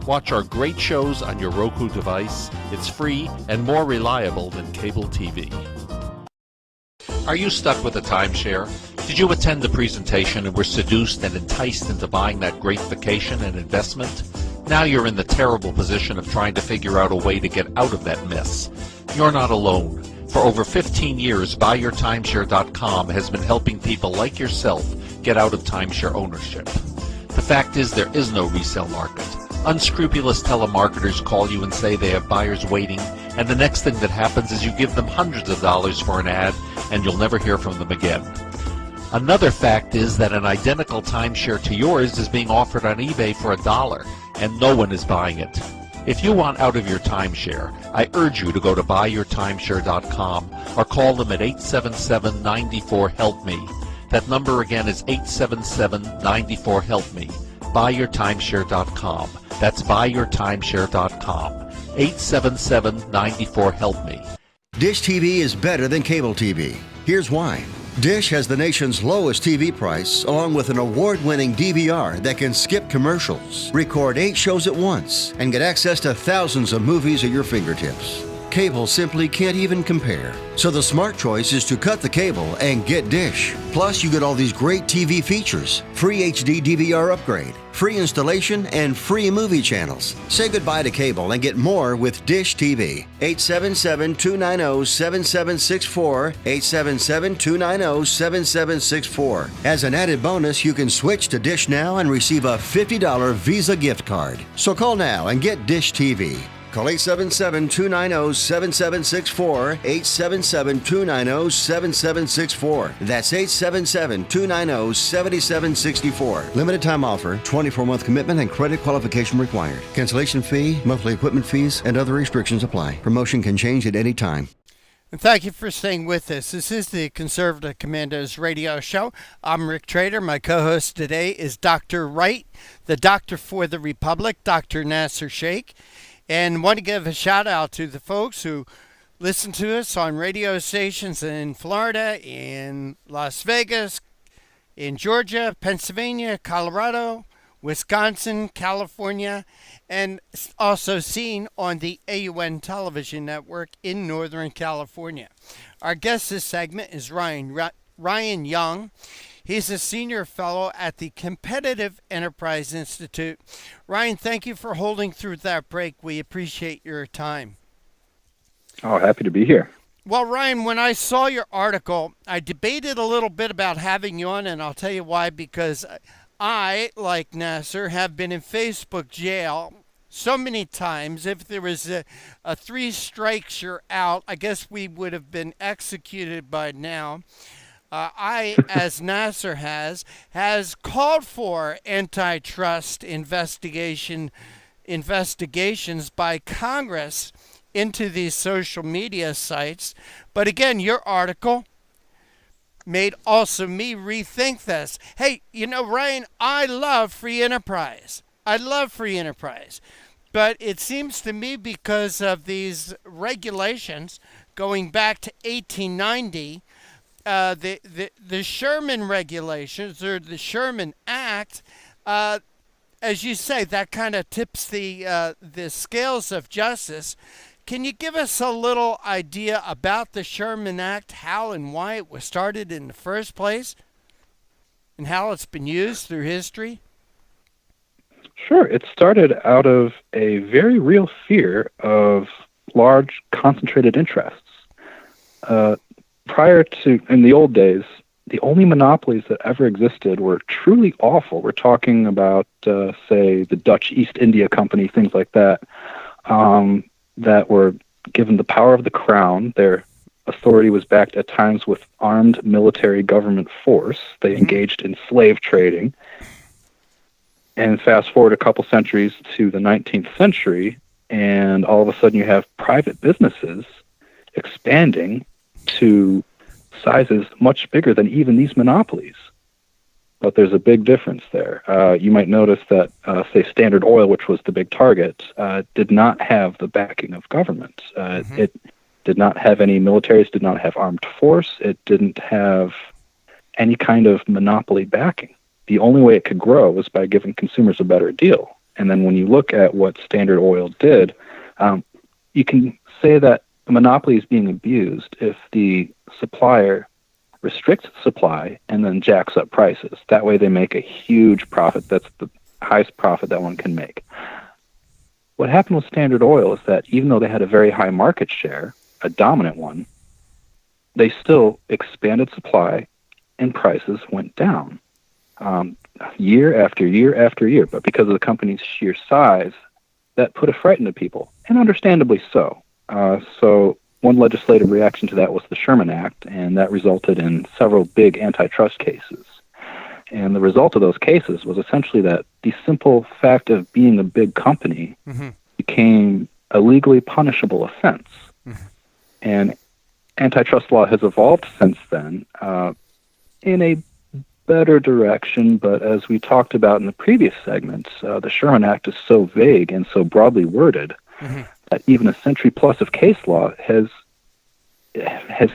Watch our great shows on your Roku device. It's free and more reliable than cable TV. Are you stuck with a timeshare? Did you attend the presentation and were seduced and enticed into buying that great vacation and investment? Now you're in the terrible position of trying to figure out a way to get out of that mess. You're not alone. For over 15 years, BuyYourTimeshare.com has been helping people like yourself get out of timeshare ownership. The fact is there is no resale market. Unscrupulous telemarketers call you and say they have buyers waiting, and the next thing that happens is you give them hundreds of dollars for an ad, and you'll never hear from them again. Another fact is that an identical timeshare to yours is being offered on eBay for $1, and no one is buying it. If you want out of your timeshare, I urge you to go to BuyYourTimeshare.com or call them at 877-94-HELP-ME. That number again is 877-94-HELP-ME. BuyYourTimeshare.com. That's BuyYourTimeshare.com. 877-94-HELP-ME. Dish TV is better than cable TV. Here's why. Dish has the nation's lowest TV price, along with an award-winning DVR that can skip commercials, record 8 shows at once, and get access to thousands of movies at your fingertips. Cable simply can't even compare. So the smart choice is to cut the cable and get Dish. Plus, you get all these great TV features, free HD DVR upgrade, free installation, and free movie channels. Say goodbye to cable and get more with Dish TV. 877-290-7764, 877-290-7764. As an added bonus, you can switch to Dish now and receive a $50 Visa gift card. So call now and get Dish TV. Call 877-290-7764, 877-290-7764. That's 877-290-7764. Limited time offer, 24-month commitment and credit qualification required. Cancellation fee, monthly equipment fees, and other restrictions apply. Promotion can change at any time. And thank you for staying with us. This is the Conservative Commandos radio show. I'm Rick Trader. My co-host today is Dr. Wright, the Doctor for the Republic, Dr. Nasir Shaihk. And want to give a shout out to the folks who listen to us on radio stations in Florida, in Las Vegas, in Georgia, Pennsylvania, Colorado, Wisconsin, California, and also seen on the AUN television network in Northern California. Our guest this segment is Ryan Young. He's a senior fellow at the Competitive Enterprise Institute. Ryan, thank you for holding through that break. We appreciate your time. Oh, happy to be here. Well, Ryan, when I saw your article, I debated a little bit about having you on, and I'll tell you why, because I, like Nasir, have been in Facebook jail so many times. If there was a 3 strikes, you're out, I guess we would have been executed by now. I, as Nasir has called for antitrust investigations by Congress into these social media sites. But again, your article made also me rethink this. Hey, you know, Ryan, I love free enterprise. But it seems to me because of these regulations going back to 1890, the Sherman regulations or the Sherman Act, as you say, that kind of tips the scales of justice. Can you give us a little idea about the Sherman Act, how and why it was started in the first place, and how it's been used through history? Sure. It started out of a very real fear of large concentrated interests. Prior to, in the old days, the only monopolies that ever existed were truly awful. We're talking about, say, the Dutch East India Company, things like that, that were given the power of the crown. Their authority was backed at times with armed military government force. They engaged in slave trading. And fast forward a couple centuries to the 19th century, and all of a sudden you have private businesses expanding to sizes much bigger than even these monopolies. But there's a big difference there. You might notice that, say, Standard Oil, which was the big target, did not have the backing of government. It did not have any militaries, did not have armed force. It didn't have any kind of monopoly backing. The only way it could grow was by giving consumers a better deal. And then when you look at what Standard Oil did, you can say that a monopoly is being abused if the supplier restricts supply and then jacks up prices. That way they make a huge profit. That's the highest profit that one can make. What happened with Standard Oil is that even though they had a very high market share, a dominant one, they still expanded supply and prices went down year after year after year. But because of the company's sheer size, that put a fright into people, and understandably so. So one legislative reaction to that was the Sherman Act, and that resulted in several big antitrust cases. And the result of those cases was essentially that the simple fact of being a big company became a legally punishable offense. And antitrust law has evolved since then in a better direction, but as we talked about in the previous segments, the Sherman Act is so vague and so broadly worded that even a century plus of case law has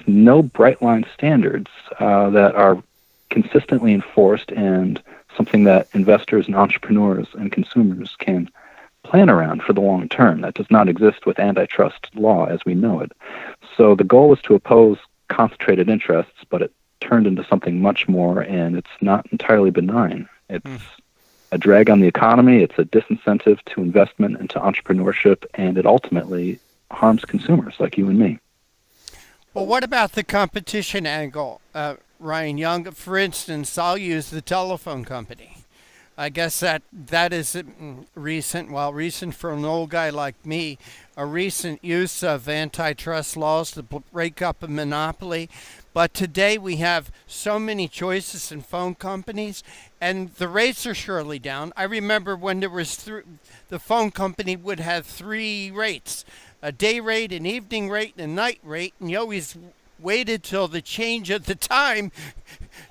no bright line standards that are consistently enforced and something that investors and entrepreneurs and consumers can plan around for the long term. That does not exist with antitrust law as we know it. So the goal was to oppose concentrated interests, but it turned into something much more, and it's not entirely benign. It's a drag on the economy, it's a disincentive to investment and to entrepreneurship, and it ultimately harms consumers like you and me. Well, what about the competition angle, Ryan Young? For instance, I'll use the telephone company. I guess that is recent. Well, recent for an old guy like me, a recent use of antitrust laws to break up a monopoly. But today we have so many choices in phone companies, and the rates are surely down. I remember when there was the phone company would have 3 rates: a day rate, an evening rate, and a night rate, and you always waited till the change of the time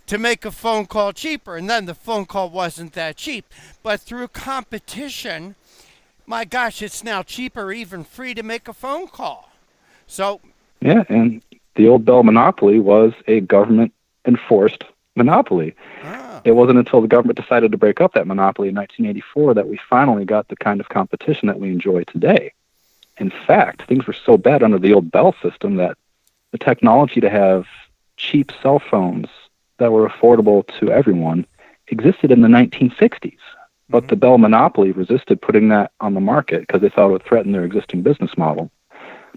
to make a phone call cheaper, and then the phone call wasn't that cheap. But through competition, my gosh, it's now cheaper, even free, to make a phone call. So yeah, and the old Bell monopoly was a government-enforced monopoly. It wasn't until the government decided to break up that monopoly in 1984 that we finally got the kind of competition that we enjoy today. In fact, things were so bad under the old Bell system that the technology to have cheap cell phones that were affordable to everyone existed in the 1960s. But the Bell monopoly resisted putting that on the market because they thought it would threaten their existing business model.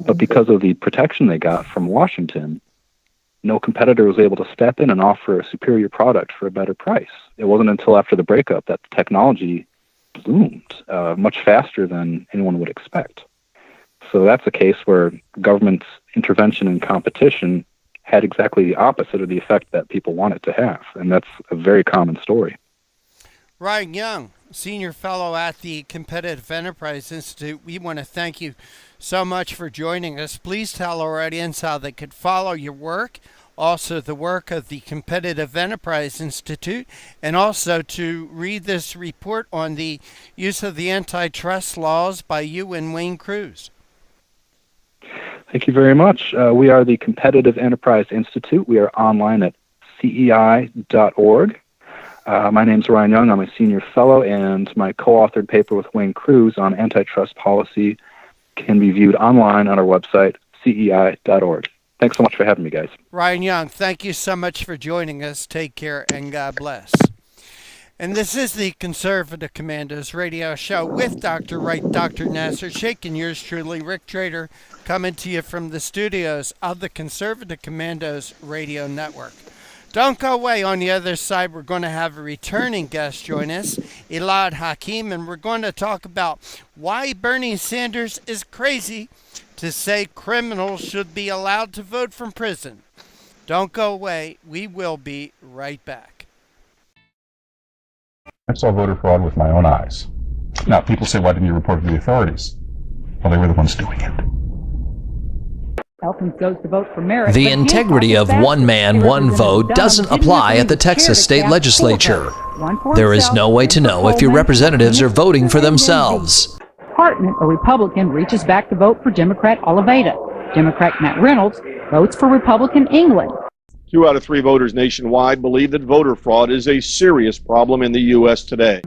But because of the protection they got from Washington, no competitor was able to step in and offer a superior product for a better price. It wasn't until after the breakup that the technology bloomed much faster than anyone would expect. So that's a case where government's intervention and competition had exactly the opposite of the effect that people want it to have. And that's a very common story. Ryan Young, Senior Fellow at the Competitive Enterprise Institute, we want to thank you so much for joining us. Please tell our audience how they could follow your work, also the work of the Competitive Enterprise Institute, and also to read this report on the use of the antitrust laws by you and Wayne Cruz. Thank you very much. We are the Competitive Enterprise Institute. We are online at CEI.org. My name's Ryan Young. I'm a senior fellow, and my co-authored paper with Wayne Cruz on antitrust policy can be viewed online on our website, CEI.org. Thanks so much for having me, guys. Ryan Young, thank you so much for joining us. Take care, and God bless. And this is the Conservative Commandos radio show with Dr. Wright, Dr. Nasir Shaikh, and yours truly, Rick Trader, coming to you from the studios of the Conservative Commandos radio network. Don't go away. On the other side, we're going to have a returning guest join us, Elad Hakim, and we're going to talk about why Bernie Sanders is crazy to say criminals should be allowed to vote from prison. Don't go away. We will be right back. I saw voter fraud with my own eyes. Now, people say, why didn't you report it to the authorities? Well, they were the ones doing it. Goes to vote for merit, the integrity of one man, one vote doesn't apply at the Texas state legislature. There is no way to know if your representatives are voting for themselves. Hartman, a Republican, reaches back to vote for Democrat Oliveira. Democrat Matt Reynolds votes for Republican England. 2 out of 3 voters nationwide believe that voter fraud is a serious problem in the U.S. today.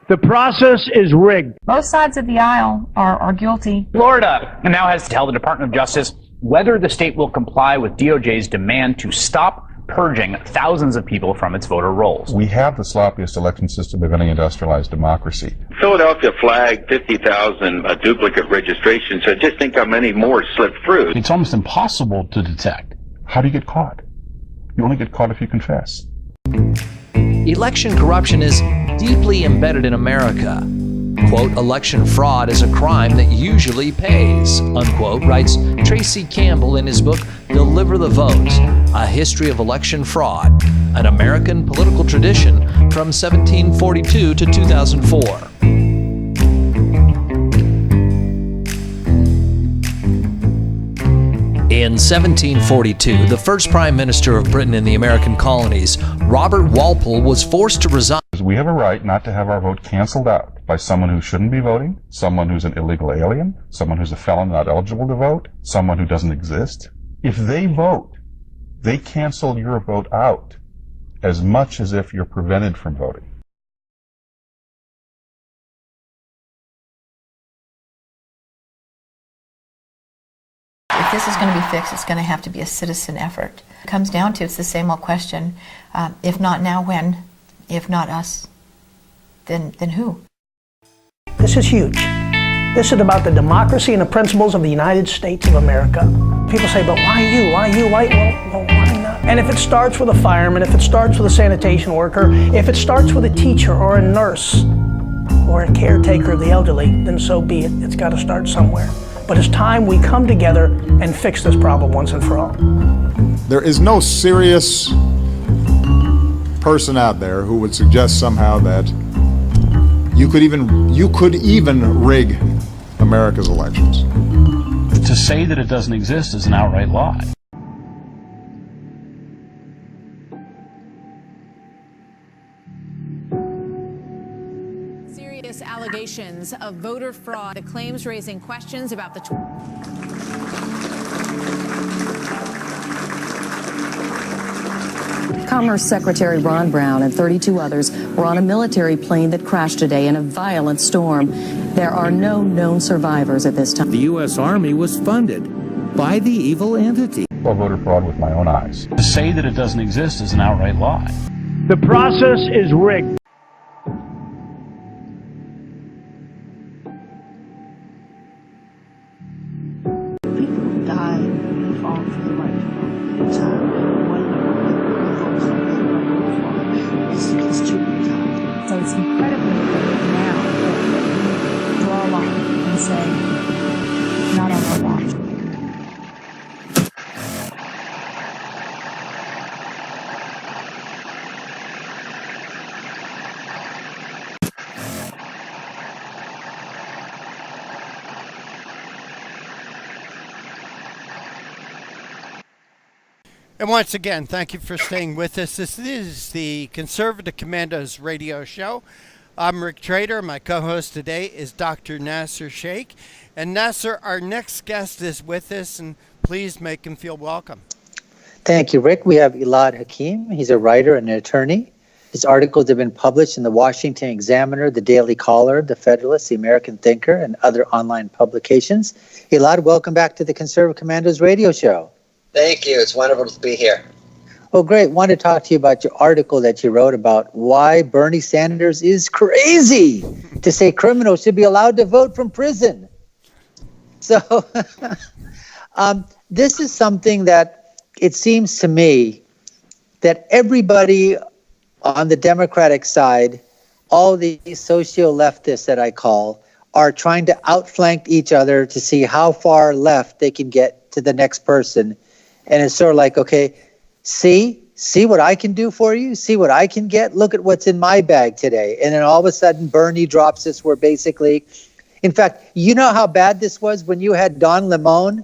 The process is rigged. Both sides of the aisle are guilty. Florida now has to tell the Department of Justice whether the state will comply with DOJ's demand to stop purging thousands of people from its voter rolls. We have the sloppiest election system of any industrialized democracy. Philadelphia flagged 50,000 duplicate registrations, so just think how many more slipped through. It's almost impossible to detect. How do you get caught? You only get caught if you confess. Election corruption is deeply embedded in America. Quote, election fraud is a crime that usually pays, unquote, writes Tracy Campbell in his book, Deliver the Vote, A History of Election Fraud, an American political tradition from 1742 to 2004. In 1742, the first Prime Minister of Britain in the American colonies, Robert Walpole, was forced to resign. We have a right not to have our vote canceled out by someone who shouldn't be voting, someone who's an illegal alien, someone who's a felon not eligible to vote, someone who doesn't exist. If they vote, they cancel your vote out as much as if you're prevented from voting. If this is going to be fixed, it's going to have to be a citizen effort. It comes down to, it's the same old question, if not now, when? If not us, then who? This is huge. This is about the democracy and the principles of the United States of America. People say, but why you? Why you? Why? Well, why not? And if it starts with a fireman, if it starts with a sanitation worker, if it starts with a teacher or a nurse or a caretaker of the elderly, then so be it. It's got to start somewhere. But it's time we come together and fix this problem once and for all. There is no serious person out there who would suggest somehow that you could even rig America's elections. To say that it doesn't exist is an outright lie. Serious allegations of voter fraud, the claims raising questions about the Commerce Secretary Ron Brown and 32 others were on a military plane that crashed today in a violent storm. There are no known survivors at this time. The U.S. Army was funded by the evil entity. Saw voter fraud with my own eyes. To say that it doesn't exist is an outright lie. The process is rigged. People die and fall for the right time. It's too brutal. So it's incredibly important now that we draw a line and say, not on our watch. And once again, thank you for staying with us. This is the Conservative Commandos radio show. I'm Rick Trader. My co-host today is Dr. Nasir Shaikh. And Nasir, our next guest is with us, and please make him feel welcome. Thank you, Rick. We have Elad Hakim. He's a writer and an attorney. His articles have been published in the Washington Examiner, the Daily Caller, the Federalist, the American Thinker, and other online publications. Elad, welcome back to the Conservative Commandos radio show. Thank you. It's wonderful to be here. Oh, great. Want to talk to you about your article that you wrote about why Bernie Sanders is crazy to say criminals should be allowed to vote from prison. So this is something that it seems to me that everybody on the Democratic side, all the socio-leftists that I call, are trying to outflank each other to see how far left they can get to the next person. And it's sort of like, okay, see what I can do for you? See what I can get? Look at what's in my bag today. And then all of a sudden, Bernie drops this where basically, in fact, you know how bad this was when you had Don Lemon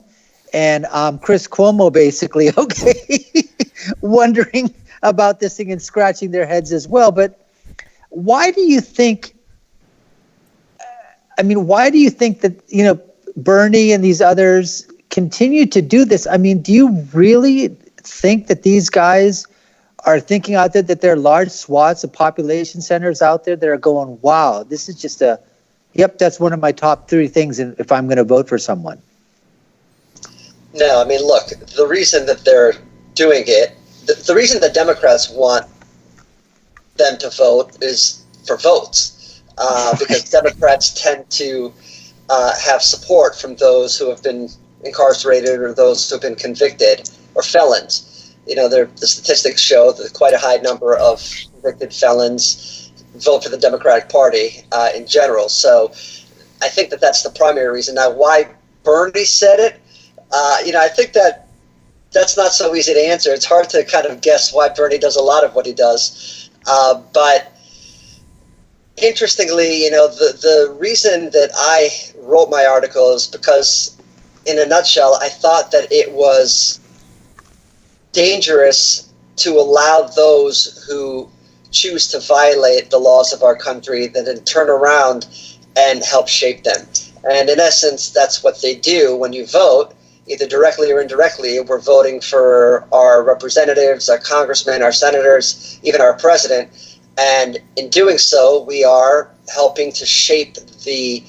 and Chris Cuomo basically, okay, wondering about this thing and scratching their heads as well. But why do you think, why do you think that, Bernie and these others continue to do this? I mean, do you really think that these guys are thinking out there that there are large swaths of population centers out there that are going, wow, this is just that's one of my top 3 things if I'm going to vote for someone? No, look, the reason that they're doing it, the reason that Democrats want them to vote is for votes, because Democrats tend to have support from those who have been incarcerated or those who have been convicted or felons. The statistics show that quite a high number of convicted felons vote for the Democratic Party in general. So I think that that's the primary reason. Now, why Bernie said it, I think that's not so easy to answer. It's hard to kind of guess why Bernie does a lot of what he does. But interestingly, the reason that I wrote my article is because, in a nutshell, I thought that it was dangerous to allow those who choose to violate the laws of our country that then turn around and help shape them. And in essence, that's what they do when you vote, either directly or indirectly. We're voting for our representatives, our congressmen, our senators, even our president. And in doing so, we are helping to shape the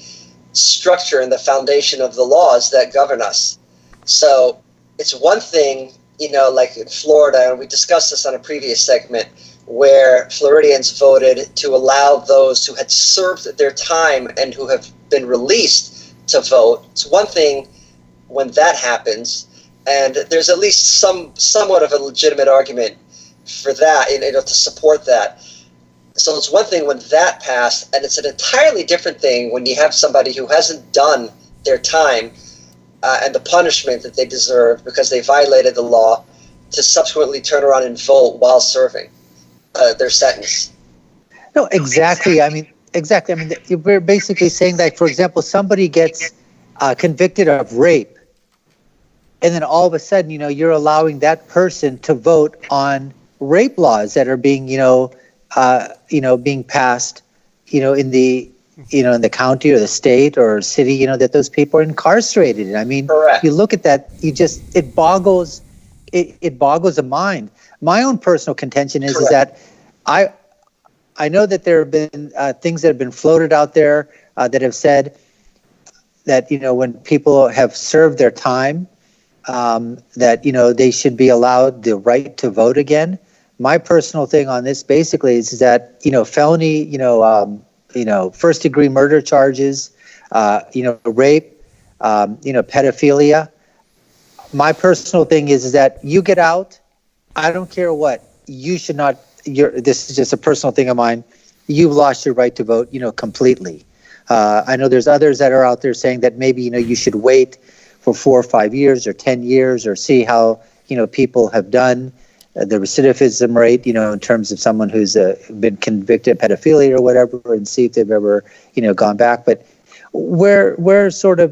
structure and the foundation of the laws that govern us. So it's one thing, like in Florida, and we discussed this on a previous segment, where Floridians voted to allow those who had served their time and who have been released to vote. It's one thing when that happens, And there's at least somewhat of a legitimate argument for that, to support that. So it's one thing when that passed, and it's an entirely different thing when you have somebody who hasn't done their time and the punishment that they deserve because they violated the law to subsequently turn around and vote while serving their sentence. No, exactly. I mean, we're basically saying that, for example, somebody gets convicted of rape, and then all of a sudden, you're allowing that person to vote on rape laws that are being, being passed, in the, in the county or the state or city, that those people are incarcerated. And I mean, correct. You look at that, it boggles the mind. My own personal contention is that I know that there have been things that have been floated out there that have said that, when people have served their time, that, they should be allowed the right to vote again. My personal thing on this basically is that, felony, first degree murder charges, rape, pedophilia. My personal thing is that you get out, I don't care what, you should not, this is just a personal thing of mine, you've lost your right to vote, completely. I know there's others that are out there saying that maybe, you should wait for 4 or 5 years or 10 years or see how, people have done the recidivism rate, in terms of someone who's been convicted of pedophilia or whatever, and see if they've ever, gone back. But where sort of,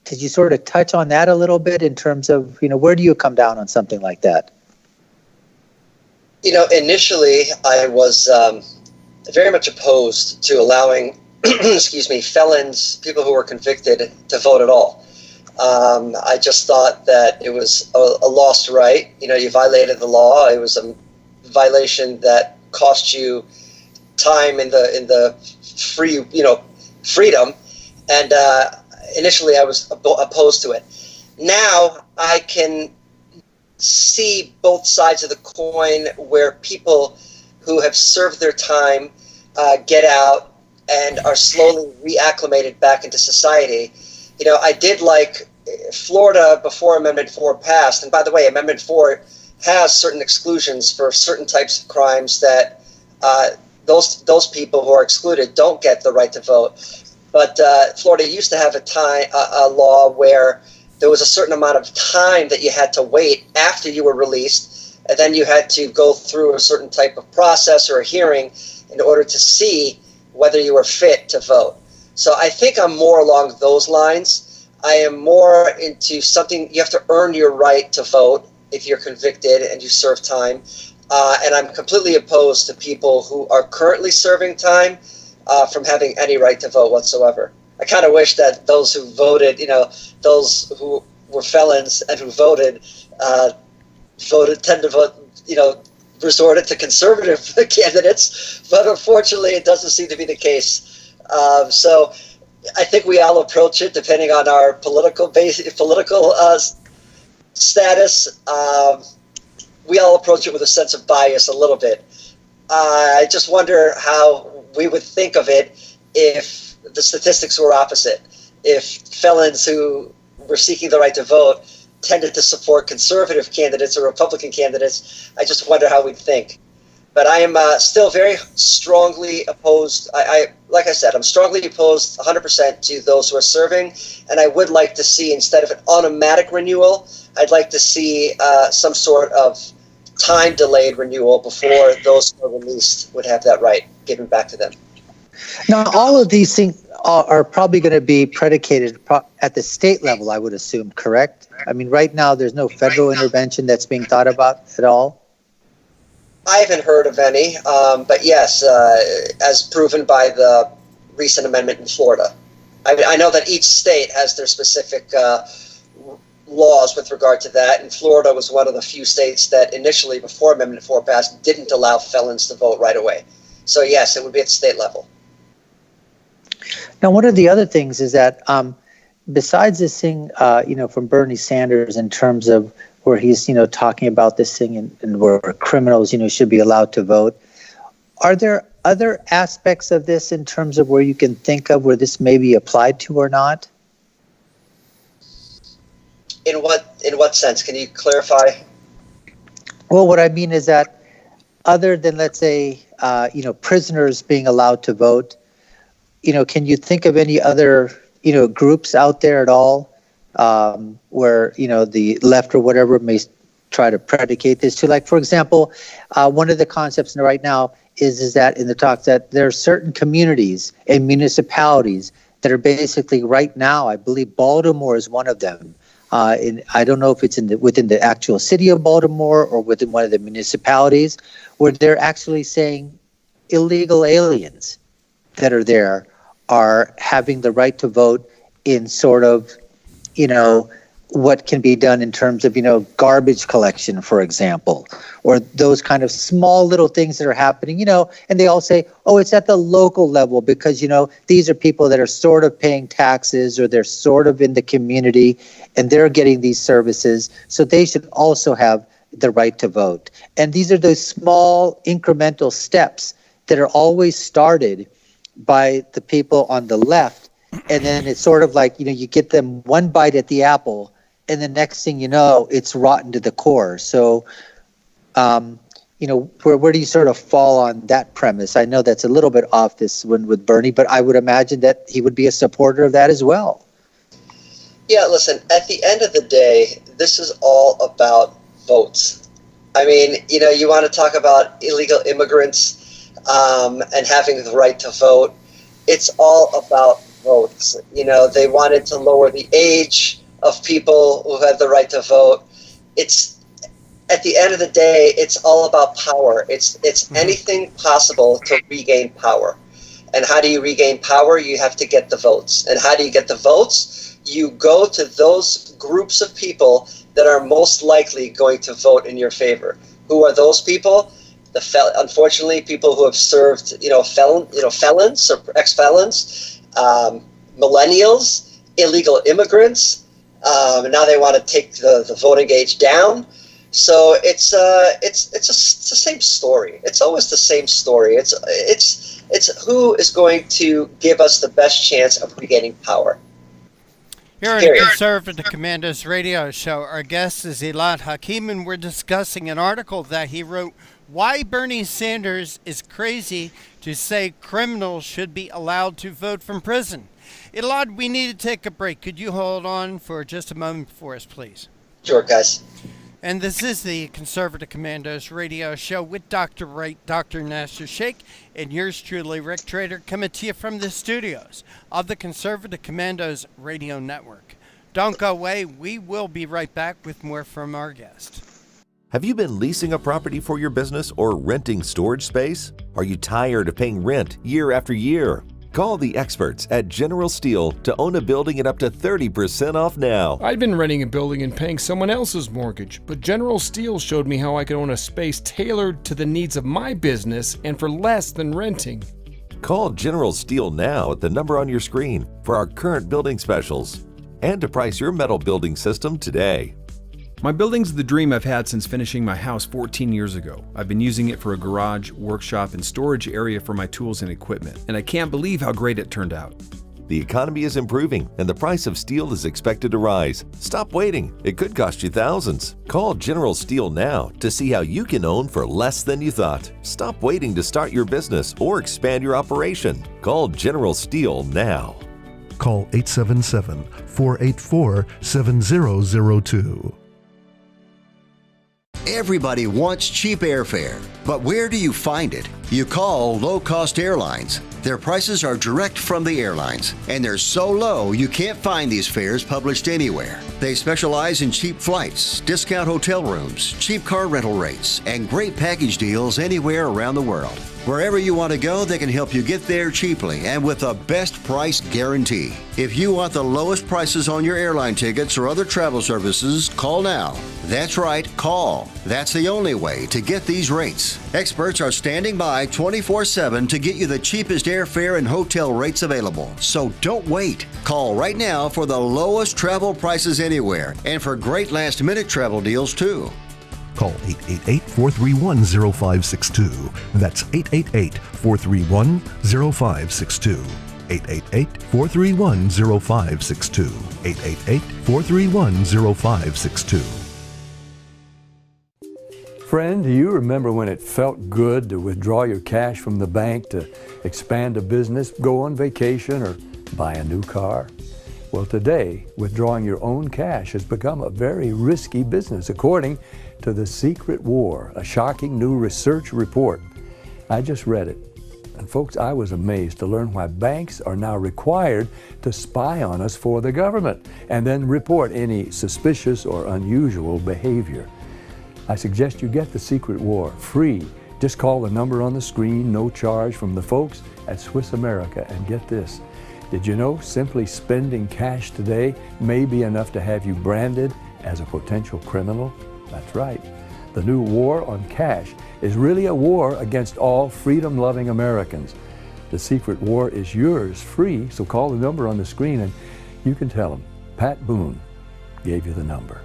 did you sort of touch on that a little bit in terms of, where do you come down on something like that? Initially I was very much opposed to allowing, felons, people who were convicted, to vote at all. I just thought that it was a lost right. You violated the law. It was a violation that cost you time in the freedom. And initially I was opposed to it. Now I can see both sides of the coin, where people who have served their time get out and are slowly reacclimated back into society. I did like Florida before Amendment 4 passed. And by the way, Amendment 4 has certain exclusions for certain types of crimes that those people who are excluded don't get the right to vote. But Florida used to have a law where there was a certain amount of time that you had to wait after you were released, and then you had to go through a certain type of process or a hearing in order to see whether you were fit to vote. So I think I'm more along those lines. I am more into something, you have to earn your right to vote if you're convicted and you serve time. And I'm completely opposed to people who are currently serving time from having any right to vote whatsoever. I kind of wish that those who voted, those who were felons and who voted tend to vote, resorted to conservative candidates, but unfortunately it doesn't seem to be the case. So I think we all approach it depending on our political status. We all approach it with a sense of bias a little bit. I just wonder how we would think of it if the statistics were opposite. If felons who were seeking the right to vote tended to support conservative candidates or Republican candidates, I just wonder how we'd think. But I am still very strongly opposed. Like I said, I'm strongly opposed 100% to those who are serving, and I would like to see, instead of an automatic renewal, I'd like to see some sort of time-delayed renewal before those who are released would have that right given back to them. Now, all of these things are probably going to be predicated at the state level, I would assume, correct? I mean, right now, there's no federal intervention that's being thought about at all? I haven't heard of any, but yes, as proven by the recent amendment in Florida. I know that each state has their specific laws with regard to that, and Florida was one of the few states that initially, before Amendment 4 passed, didn't allow felons to vote right away. So yes, it would be at the state level. Now, one of the other things is that besides this thing, from Bernie Sanders in terms of where he's, talking about this thing and where criminals, should be allowed to vote, are there other aspects of this in terms of where you can think of where this may be applied to or not? In what sense? Can you clarify? Well, what I mean is that other than, let's say, prisoners being allowed to vote, can you think of any other, groups out there at all where, the left or whatever may try to predicate this to? Like, for example, one of the concepts right now is that in the talks that there are certain communities and municipalities that are basically right now, I believe Baltimore is one of them. I don't know if it's within the actual city of Baltimore or within one of the municipalities, where they're actually saying illegal aliens that are there are having the right to vote in sort of, what can be done in terms of, garbage collection, for example, or those kind of small little things that are happening, and they all say, oh, it's at the local level because, these are people that are sort of paying taxes or they're sort of in the community and they're getting these services. So they should also have the right to vote. And these are those small incremental steps that are always started by the people on the left. And then it's sort of like, you get them one bite at the apple, and the next thing you know, it's rotten to the core. So, where do you sort of fall on that premise? I know that's a little bit off this one with Bernie, but I would imagine that he would be a supporter of that as well. Yeah, listen, at the end of the day, this is all about votes. I mean, you want to talk about illegal immigrants and having the right to vote. It's all about votes. They wanted to lower the age of people who have the right to vote. It's at the end of the day, it's all about power. It's anything possible to regain power. And how do you regain power? You have to get the votes. And how do you get the votes? You go to those groups of people that are most likely going to vote in your favor. Who are those people? Unfortunately, people who have served, felons or ex-felons, millennials, illegal immigrants. Now they want to take the voting age down. So it's the same story. It's always the same story. It's who is going to give us the best chance of regaining power. Here on the Conservative Commandos radio show, our guest is Elad Hakim, and we're discussing an article that he wrote, Why Bernie Sanders is Crazy to Say Criminals Should Be Allowed to Vote from Prison. Elad, we need to take a break. Could you hold on for just a moment for us, please? Sure, guys. And this is the Conservative Commandos radio show with Dr. Wright, Dr. Nasir Shaikh, and yours truly, Rick Trader, coming to you from the studios of the Conservative Commandos radio network. Don't go away. We will be right back with more from our guest. Have you been leasing a property for your business or renting storage space? Are you tired of paying rent year after year? Call the experts at General Steel to own a building at up to 30% off now. I'd been renting a building and paying someone else's mortgage, but General Steel showed me how I could own a space tailored to the needs of my business and for less than renting. Call General Steel now at the number on your screen for our current building specials and to price your metal building system today. My building's the dream I've had since finishing my house 14 years ago. I've been using it for a garage, workshop, and storage area for my tools and equipment, and I can't believe how great it turned out. The economy is improving, and the price of steel is expected to rise. Stop waiting. It could cost you thousands. Call General Steel now to see how you can own for less than you thought. Stop waiting to start your business or expand your operation. Call General Steel now. Call 877-484-7002. Everybody wants cheap airfare, but where do you find it? You call low-cost airlines. Their prices are direct from the airlines, and they're so low you can't find these fares published anywhere. They specialize in cheap flights, discount hotel rooms, cheap car rental rates, and great package deals anywhere around the world. Wherever you want to go, they can help you get there cheaply and with a best price guarantee. If you want the lowest prices on your airline tickets or other travel services, call now. That's right, call. That's the only way to get these rates. Experts are standing by 24/7 to get you the cheapest airfare and hotel rates available. So don't wait. Call right now for the lowest travel prices anywhere and for great last-minute travel deals too. Call 888-431-0562. That's 888-431-0562. 888-431-0562. 888-431-0562. Friend, do you remember when it felt good to withdraw your cash from the bank to expand a business, go on vacation, or buy a new car? Well, today, withdrawing your own cash has become a very risky business, according to The Secret War, a shocking new research report. I just read it. And folks, I was amazed to learn why banks are now required to spy on us for the government and then report any suspicious or unusual behavior. I suggest you get The Secret War free. Just call the number on the screen, no charge, from the folks at Swiss America. And get this, did you know simply spending cash today may be enough to have you branded as a potential criminal? That's right. The new war on cash is really a war against all freedom-loving Americans. The Secret War is yours free, so call the number on the screen and you can tell them Pat Boone gave you the number.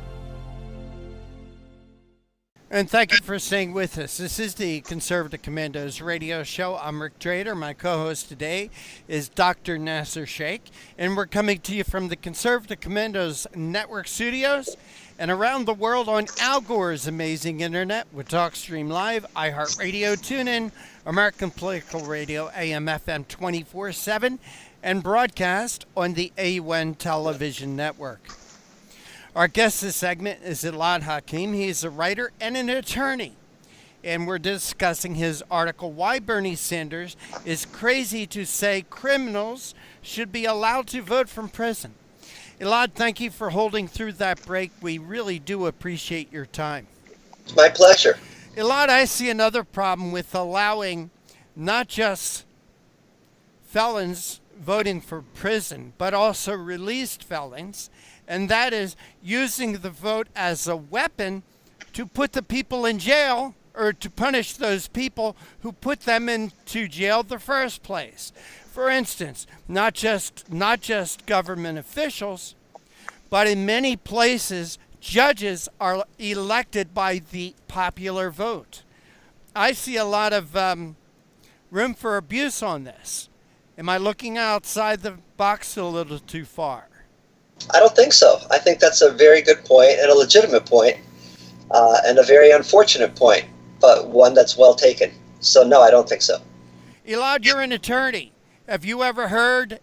And thank you for staying with us. This is the Conservative Commandos radio show. I'm Rick Trader. My co-host today is Dr. Nasir Shaikh, and we're coming to you from the Conservative Commandos Network studios and around the world on Al Gore's amazing internet with TalkStream Live, iHeartRadio, TuneIn, American Political Radio, AM/FM 24/7, and broadcast on the AUN television network. Our guest this segment is Elad Hakim. He is a writer and an attorney, and we're discussing his article, Why Bernie Sanders is Crazy to Say Criminals Should Be Allowed to Vote from Prison. Elad, thank you for holding through that break. We really do appreciate your time. My pleasure. Elad, I see another problem with allowing not just felons voting for prison, but also released felons, and that is using the vote as a weapon to put the people in jail or to punish those people who put them into jail in the first place. For instance, not just government officials, but in many places, judges are elected by the popular vote. I see a lot of room for abuse on this. Am I looking outside the box a little too far? I don't think so. I think that's a very good point and a legitimate point, and a very unfortunate point, but one that's well taken. So no, I don't think so. Elad, you're an attorney. Have you ever heard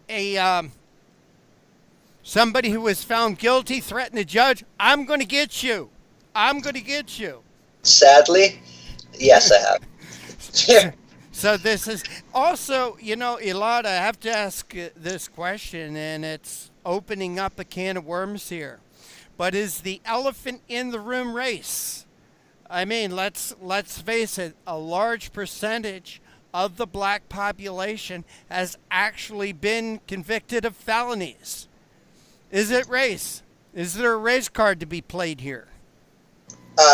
somebody who was found guilty threaten a judge, I'm going to get you. I'm going to get you. Sadly, yes, I have. So this is also, Elad, I have to ask this question, and it's opening up a can of worms here. But is the elephant in the room race? I mean, let's face it, a large percentage of the black population has actually been convicted of felonies. Is it race? Is there a race card to be played here?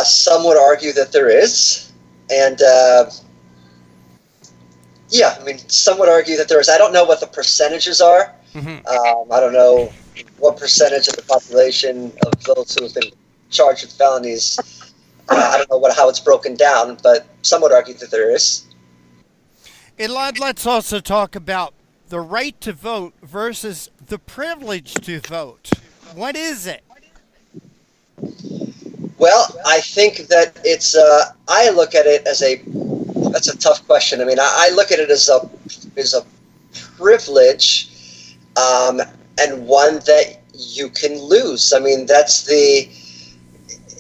Some would argue that there is. And, some would argue that there is. I don't know what the percentages are. Mm-hmm. I don't know what percentage of the population of those who have been charged with felonies. I don't know how it's broken down, but some would argue that there is. Elad, let's also talk about the right to vote versus the privilege to vote. What is it? Well, I think that it's. I look at it as that's a tough question. I mean, I look at it as a privilege, and one that you can lose. I mean, that's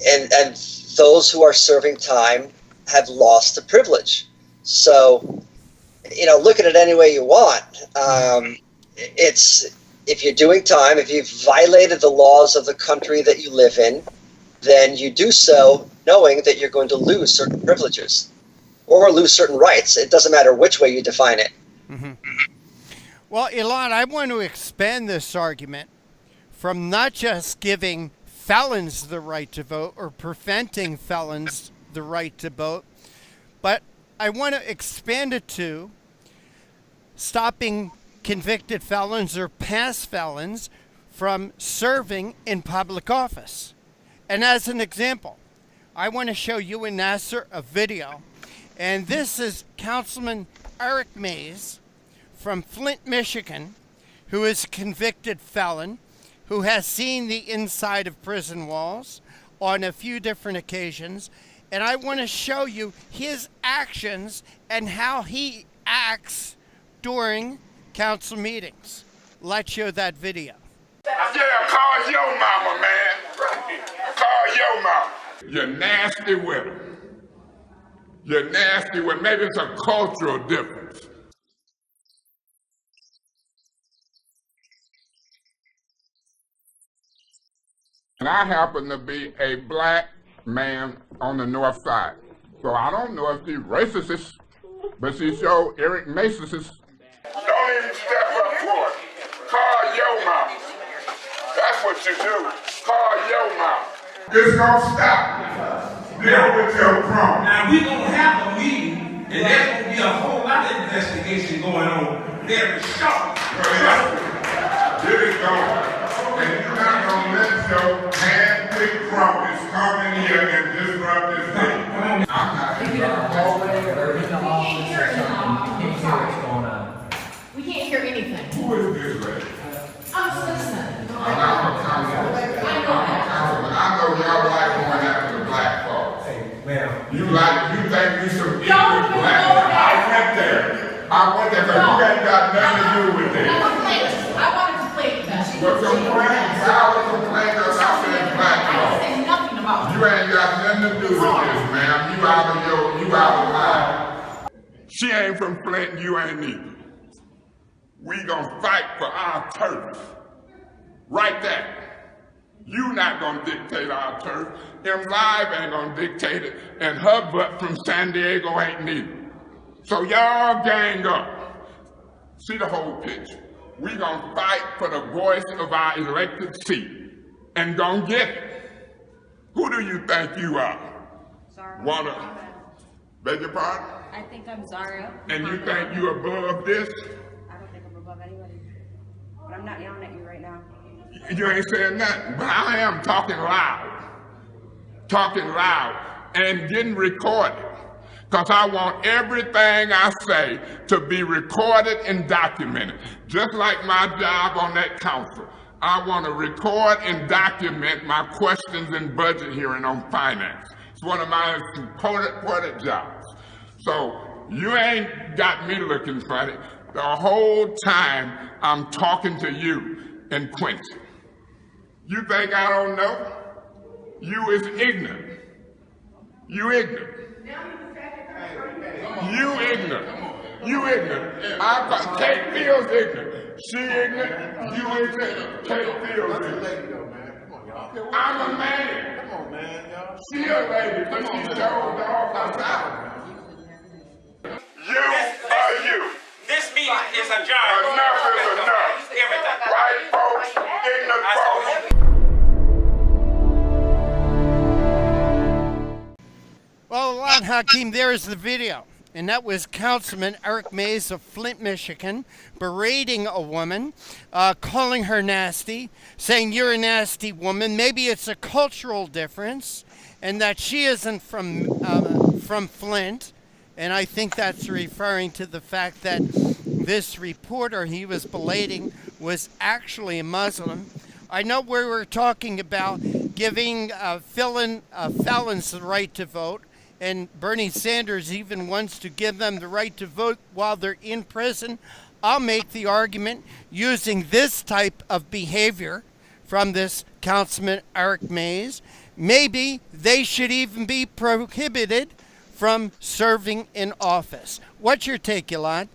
and those who are serving time have lost the privilege. So, look at it any way you want. If you're doing time, if you've violated the laws of the country that you live in, then you do so knowing that you're going to lose certain privileges or lose certain rights. It doesn't matter which way you define it. Mm-hmm. Well, Elad, I want to expand this argument from not just giving felons the right to vote or preventing felons the right to vote, but I want to expand it to stopping convicted felons or past felons from serving in public office. And as an example, I want to show you and Nasir a video. And this is Councilman Eric Mays from Flint, Michigan, who is a convicted felon, who has seen the inside of prison walls on a few different occasions. And I want to show you his actions and how he acts during council meetings. Let's show that video. Yeah, call your mama, man. Call your mama. You're nasty with her. You're nasty with her. Maybe it's a cultural difference. And I happen to be a black man on the north side. So I don't know if she's racist, but she showed Eric Mason's. Don't even step up for it. Call your mama. That's what you do. Call your mama. It's gonna stop. Deal with your problem. Now we're gonna have a meeting, and there's gonna be a whole lot of investigation going on. Very sharp. Here it goes. And you're not gonna let your hand-picked cronies come in here and disrupt this thing. I'm not in the hallway or in the office or something. You can't hear what's going on. We can't hear anything. Who is this lady? I'm a citizen. I'm a councilman. I know y'all like going after the black folks. Hey, ma'am. You think we some evil black folks. I went there. Because you ain't got nothing to do with this. I wanted to play with that. But complain, y'all complain about this black I folks. said nothing about You ain't got nothing to do with this, ma'am. You out of line. She ain't from Flint, you ain't either. We gonna fight for our turf. Right there. You not gonna dictate our turf. Them Live ain't gonna dictate it. And her butt from San Diego ain't neither. So y'all gang up. See the whole picture. We gonna fight for the voice of our elected seat. And gonna get it. Who do you think you are? Zara. Beg your pardon? I think I'm Zara. And you think you above this? I don't think I'm above anybody. But I'm not yelling at you right now. You ain't saying nothing, but I am talking loud and getting recorded. Because I want everything I say to be recorded and documented. Just like my job on that council. I want to record and document my questions and budget hearing on finance. It's one of my important jobs. So you ain't got me looking funny. The whole time I'm talking to you and Quincy. You think I don't know? You is ignorant. You ignorant. You ignorant. You ignorant. Kate feels ignorant. She ignorant. You ignorant. Kate feels ignorant. I'm a man. Come on, man, y'all. She a lady, but she showed off herself. You are you. This meeting is adjourned. Enough is enough. Everything. Right, folks? Ignorant folks. Well, Elad Hakim, there is the video. And that was Councilman Eric Mays of Flint, Michigan, berating a woman, calling her nasty, saying you're a nasty woman. Maybe it's a cultural difference, and that she isn't from Flint. And I think that's referring to the fact that this reporter he was belating was actually a Muslim. I know we were talking about giving felons the right to vote. And Bernie Sanders even wants to give them the right to vote while they're in prison. I'll make the argument using this type of behavior from this Councilman Eric Mays, maybe they should even be prohibited from serving in office. What's your take, Elad?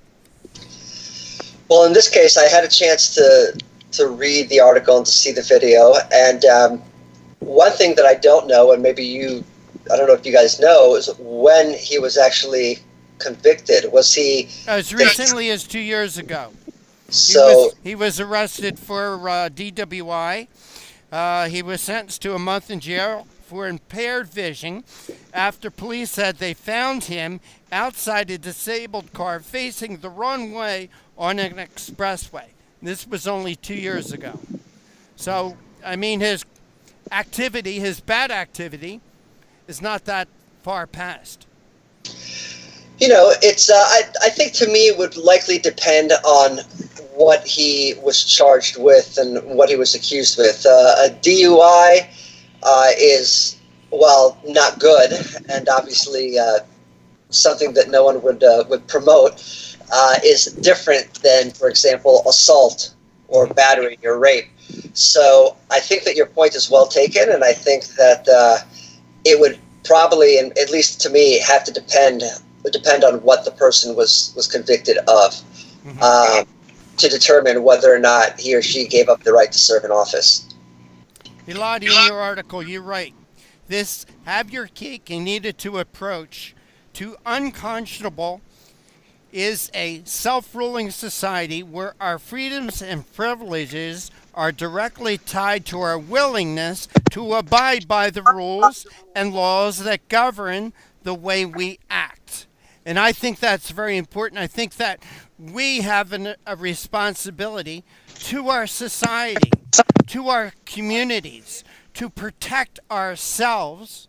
Well, in this case, I had a chance to read the article and to see the video. And one thing that I don't know, and maybe I don't know if you guys know, is when he was actually convicted. Was he... As recently as 2 years ago. So... He was arrested for DWI. He was sentenced to a month in jail for impaired vision after police said they found him outside a disabled car facing the wrong way on an expressway. This was only 2 years ago. So, I mean, his activity, his bad activity, is not that far past. It's. I think to me it would likely depend on what he was charged with and what he was accused with. A DUI is, well, not good, and obviously something that no one would promote. Is different than, for example, assault or battery or rape. So I think that your point is well taken, and I think that it would probably, and at least to me, have to depend on what the person was convicted of to determine whether or not he or she gave up the right to serve in office. Elad, in your article, you write, this have your cake and eat it to approach to unconscionable is a self-ruling society where our freedoms and privileges are directly tied to our willingness to abide by the rules and laws that govern the way we act. And I think that's very important. I think that we have a responsibility to our society, to our communities, to protect ourselves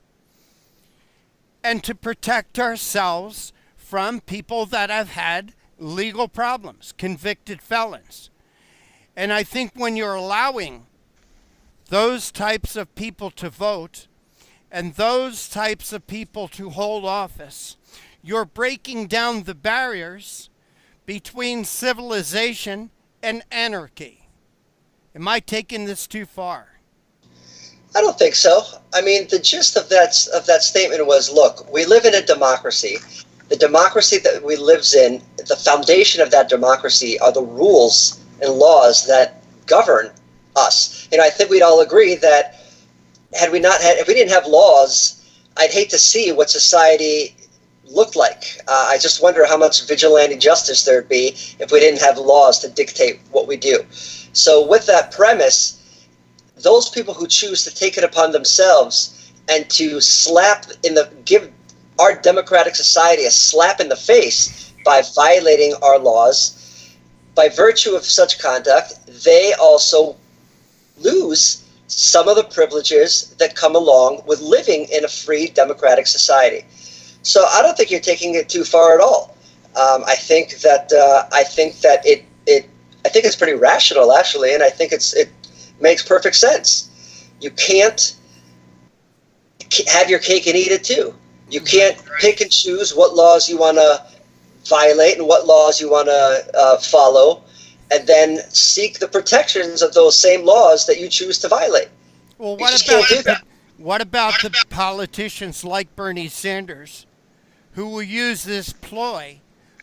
and to protect ourselves from people that have had legal problems, convicted felons. And I think when you're allowing those types of people to vote and those types of people to hold office, you're breaking down the barriers between civilization and anarchy. Am I taking this too far? I don't think so. I mean, the gist of that statement was, look, we live in a democracy. The democracy that we live in, the foundation of that democracy are the rules and laws that govern us. And I think we'd all agree that if we didn't have laws, I'd hate to see what society looked like. I just wonder how much vigilante justice there'd be if we didn't have laws to dictate what we do. So with that premise, those people who choose to take it upon themselves and to give our democratic society a slap in the face by violating our laws, by virtue of such conduct, they also lose some of the privileges that come along with living in a free democratic society. So I don't think you're taking it too far at all. I think that it's pretty rational, actually, and I think it makes perfect sense. You can't have your cake and eat it too. You can't pick and choose what laws you want to violate and what laws you want to follow, and then seek the protections of those same laws that you choose to violate. Well, what about the politicians like Bernie Sanders who will use this ploy,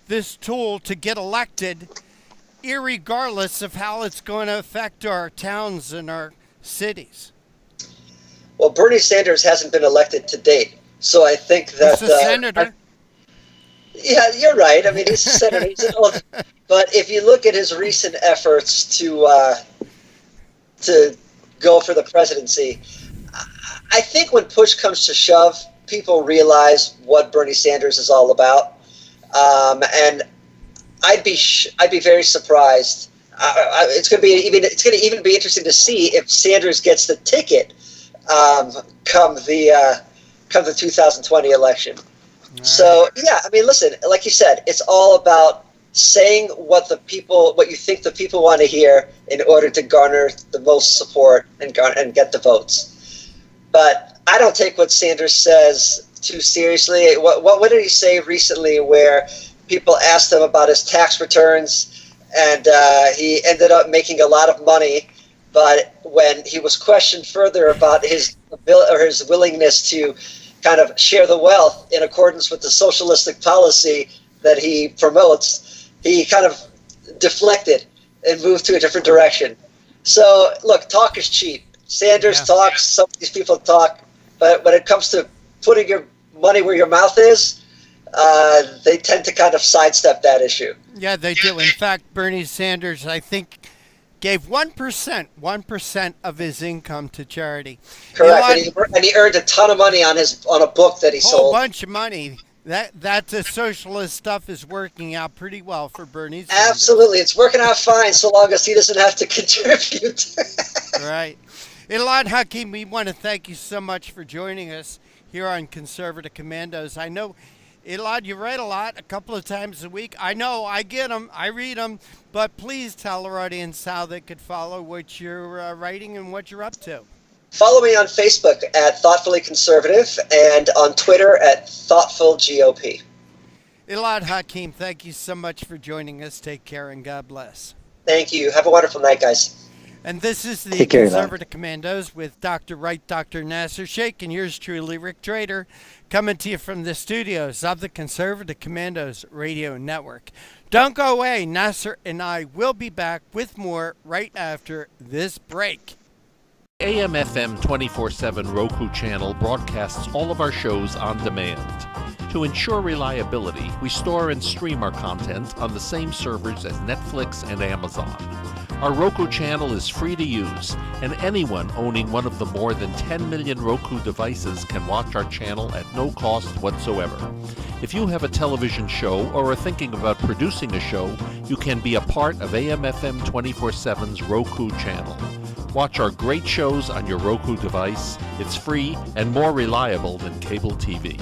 this tool to get elected, irregardless of how it's going to affect our towns and our cities? Well, Bernie Sanders hasn't been elected to date, so I think that... He's a senator. Yeah, you're right. I mean, he's a senator. But if you look at his recent efforts to go for the presidency, I think when push comes to shove, people realize what Bernie Sanders is all about, and I'd be very surprised. It's going to even be interesting to see if Sanders gets the ticket come the 2020 election. Right. So yeah, I mean, listen, like you said, it's all about saying what you think the people want to hear in order to garner the most support and get the votes. But I don't take what Sanders says too seriously. What did he say recently where people asked him about his tax returns, and he ended up making a lot of money, but when he was questioned further about his willingness to kind of share the wealth in accordance with the socialistic policy that he promotes, he kind of deflected and moved to a different direction. So look, talk is cheap. Sanders talks, some of these people talk, but when it comes to putting your money where your mouth is, they tend to kind of sidestep that issue. Yeah, they do. In fact, Bernie Sanders, I think, gave 1% of his income to charity. Correct, and he earned a ton of money on a book that he sold. A whole bunch of money. That socialist stuff is working out pretty well for Bernie Sanders. Absolutely, it's working out fine so long as he doesn't have to contribute. Right. Elad Hakim, we want to thank you so much for joining us here on Conservative Commandos. I know Elad, you write a lot, a couple of times a week. I know, I get them, I read them, but please tell our audience how they could follow what you're writing and what you're up to. Follow me on Facebook at Thoughtfully Conservative and on Twitter at ThoughtfulGOP. Elad Hakim, thank you so much for joining us. Take care and God bless. Thank you. Have a wonderful night, guys. And this is the Conservative Commandos with Dr. Right, Dr. Nasir Shaikh, and yours truly, Rick Trader, coming to you from the studios of the Conservative Commandos Radio Network. Don't go away. Nasir and I will be back with more right after this break. AM/FM 24/7 Roku channel broadcasts all of our shows on demand. To ensure reliability, we store and stream our content on the same servers as Netflix and Amazon. Our Roku channel is free to use, and anyone owning one of the more than 10 million Roku devices can watch our channel at no cost whatsoever. If you have a television show or are thinking about producing a show, you can be a part of AM/FM 24/7's Roku channel. Watch our great shows on your Roku device. It's free and more reliable than cable TV.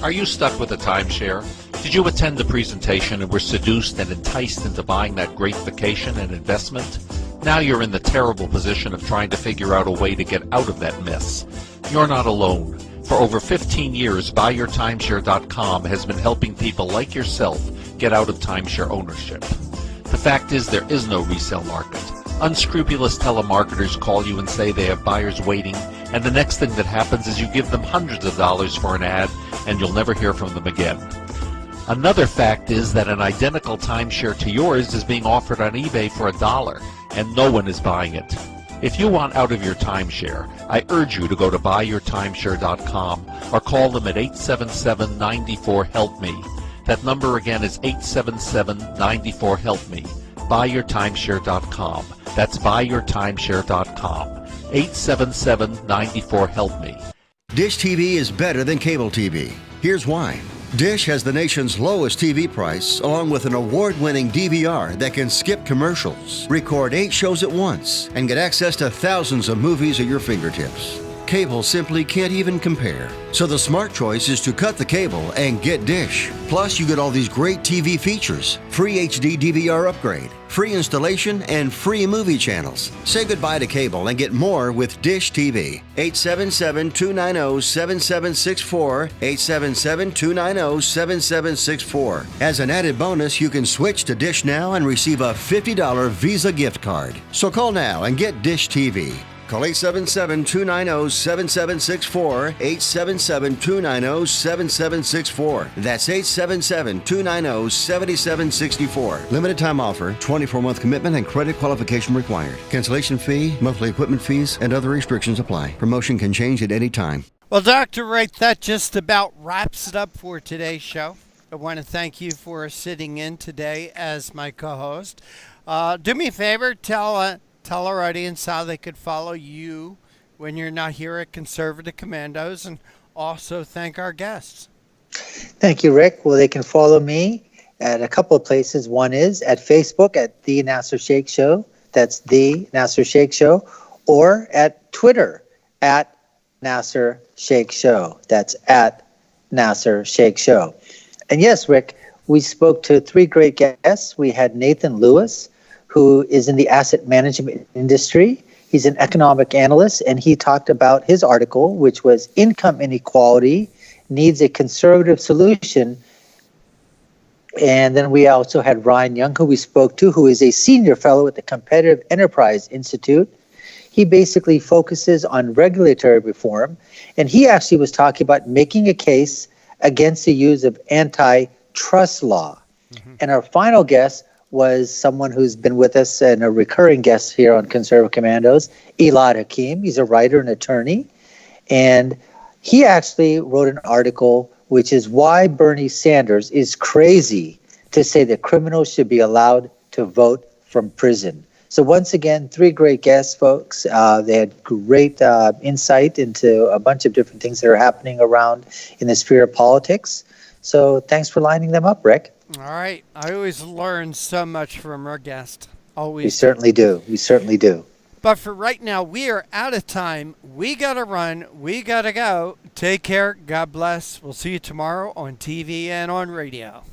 Are you stuck with a timeshare? Did you attend the presentation and were seduced and enticed into buying that great vacation and investment? Now you're in the terrible position of trying to figure out a way to get out of that mess. You're not alone. For over 15 years, BuyYourTimeshare.com has been helping people like yourself get out of timeshare ownership. The fact is there is no resale market. Unscrupulous telemarketers call you and say they have buyers waiting, and the next thing that happens is you give them hundreds of dollars for an ad, and you'll never hear from them again. Another fact is that an identical timeshare to yours is being offered on eBay for $1, and no one is buying it. If you want out of your timeshare, I urge you to go to buyyourtimeshare.com or call them at 877-94-HELP-ME. That number again is 877-94-HELP-ME. BuyYourTimeshare.com. That's BuyYourTimeshare.com. 877-94-HELP-ME. Dish TV is better than cable TV. Here's why. Dish has the nation's lowest TV price, along with an award-winning DVR that can skip commercials, record 8 shows at once, and get access to thousands of movies at your fingertips. Cable simply can't even compare. So the smart choice is to cut the cable and get Dish. Plus, you get all these great TV features, free HD DVR upgrade, free installation, and free movie channels. Say goodbye to cable and get more with Dish TV. 877-290-7764, 877-290-7764. As an added bonus, you can switch to Dish now and receive a $50 Visa gift card. So call now and get Dish TV. Call 877-290-7764, 877-290-7764. That's 877-290-7764. Limited time offer, 24-month commitment and credit qualification required. Cancellation fee, monthly equipment fees, and other restrictions apply. Promotion can change at any time. Well, Dr. Wright, that just about wraps it up for today's show. I want to thank you for sitting in today as my co-host. Do me a favor, tell our audience how they could follow you when you're not here at Conservative Commandos, and also thank our guests. Thank you, Rick. Well, they can follow me at a couple of places. One is at Facebook at The Nasir Shaikh Show. That's The Nasir Shaikh Show. Or at Twitter at Nasir Shaikh Show. That's at Nasir Shaikh Show. And yes, Rick, we spoke to 3 great guests. We had Nathan Lewis, who is in the asset management industry. He's an economic analyst, and he talked about his article, which was Income Inequality Needs a Conservative Solution. And then we also had Ryan Young, who we spoke to, who is a senior fellow at the Competitive Enterprise Institute. He basically focuses on regulatory reform, and he actually was talking about making a case against the use of antitrust law. Mm-hmm. And our final guest was someone who's been with us and a recurring guest here on Conservative Commandos, Elad Hakim. He's a writer and attorney. And he actually wrote an article which is why Bernie Sanders is crazy to say that criminals should be allowed to vote from prison. So once again, 3 great guests, folks. They had great insight into a bunch of different things that are happening around in the sphere of politics. So thanks for lining them up, Rick. All right. I always learn so much from our guest. Always. We certainly do. We certainly do. But for right now, we are out of time. We got to run. We got to go. Take care. God bless. We'll see you tomorrow on TV and on radio.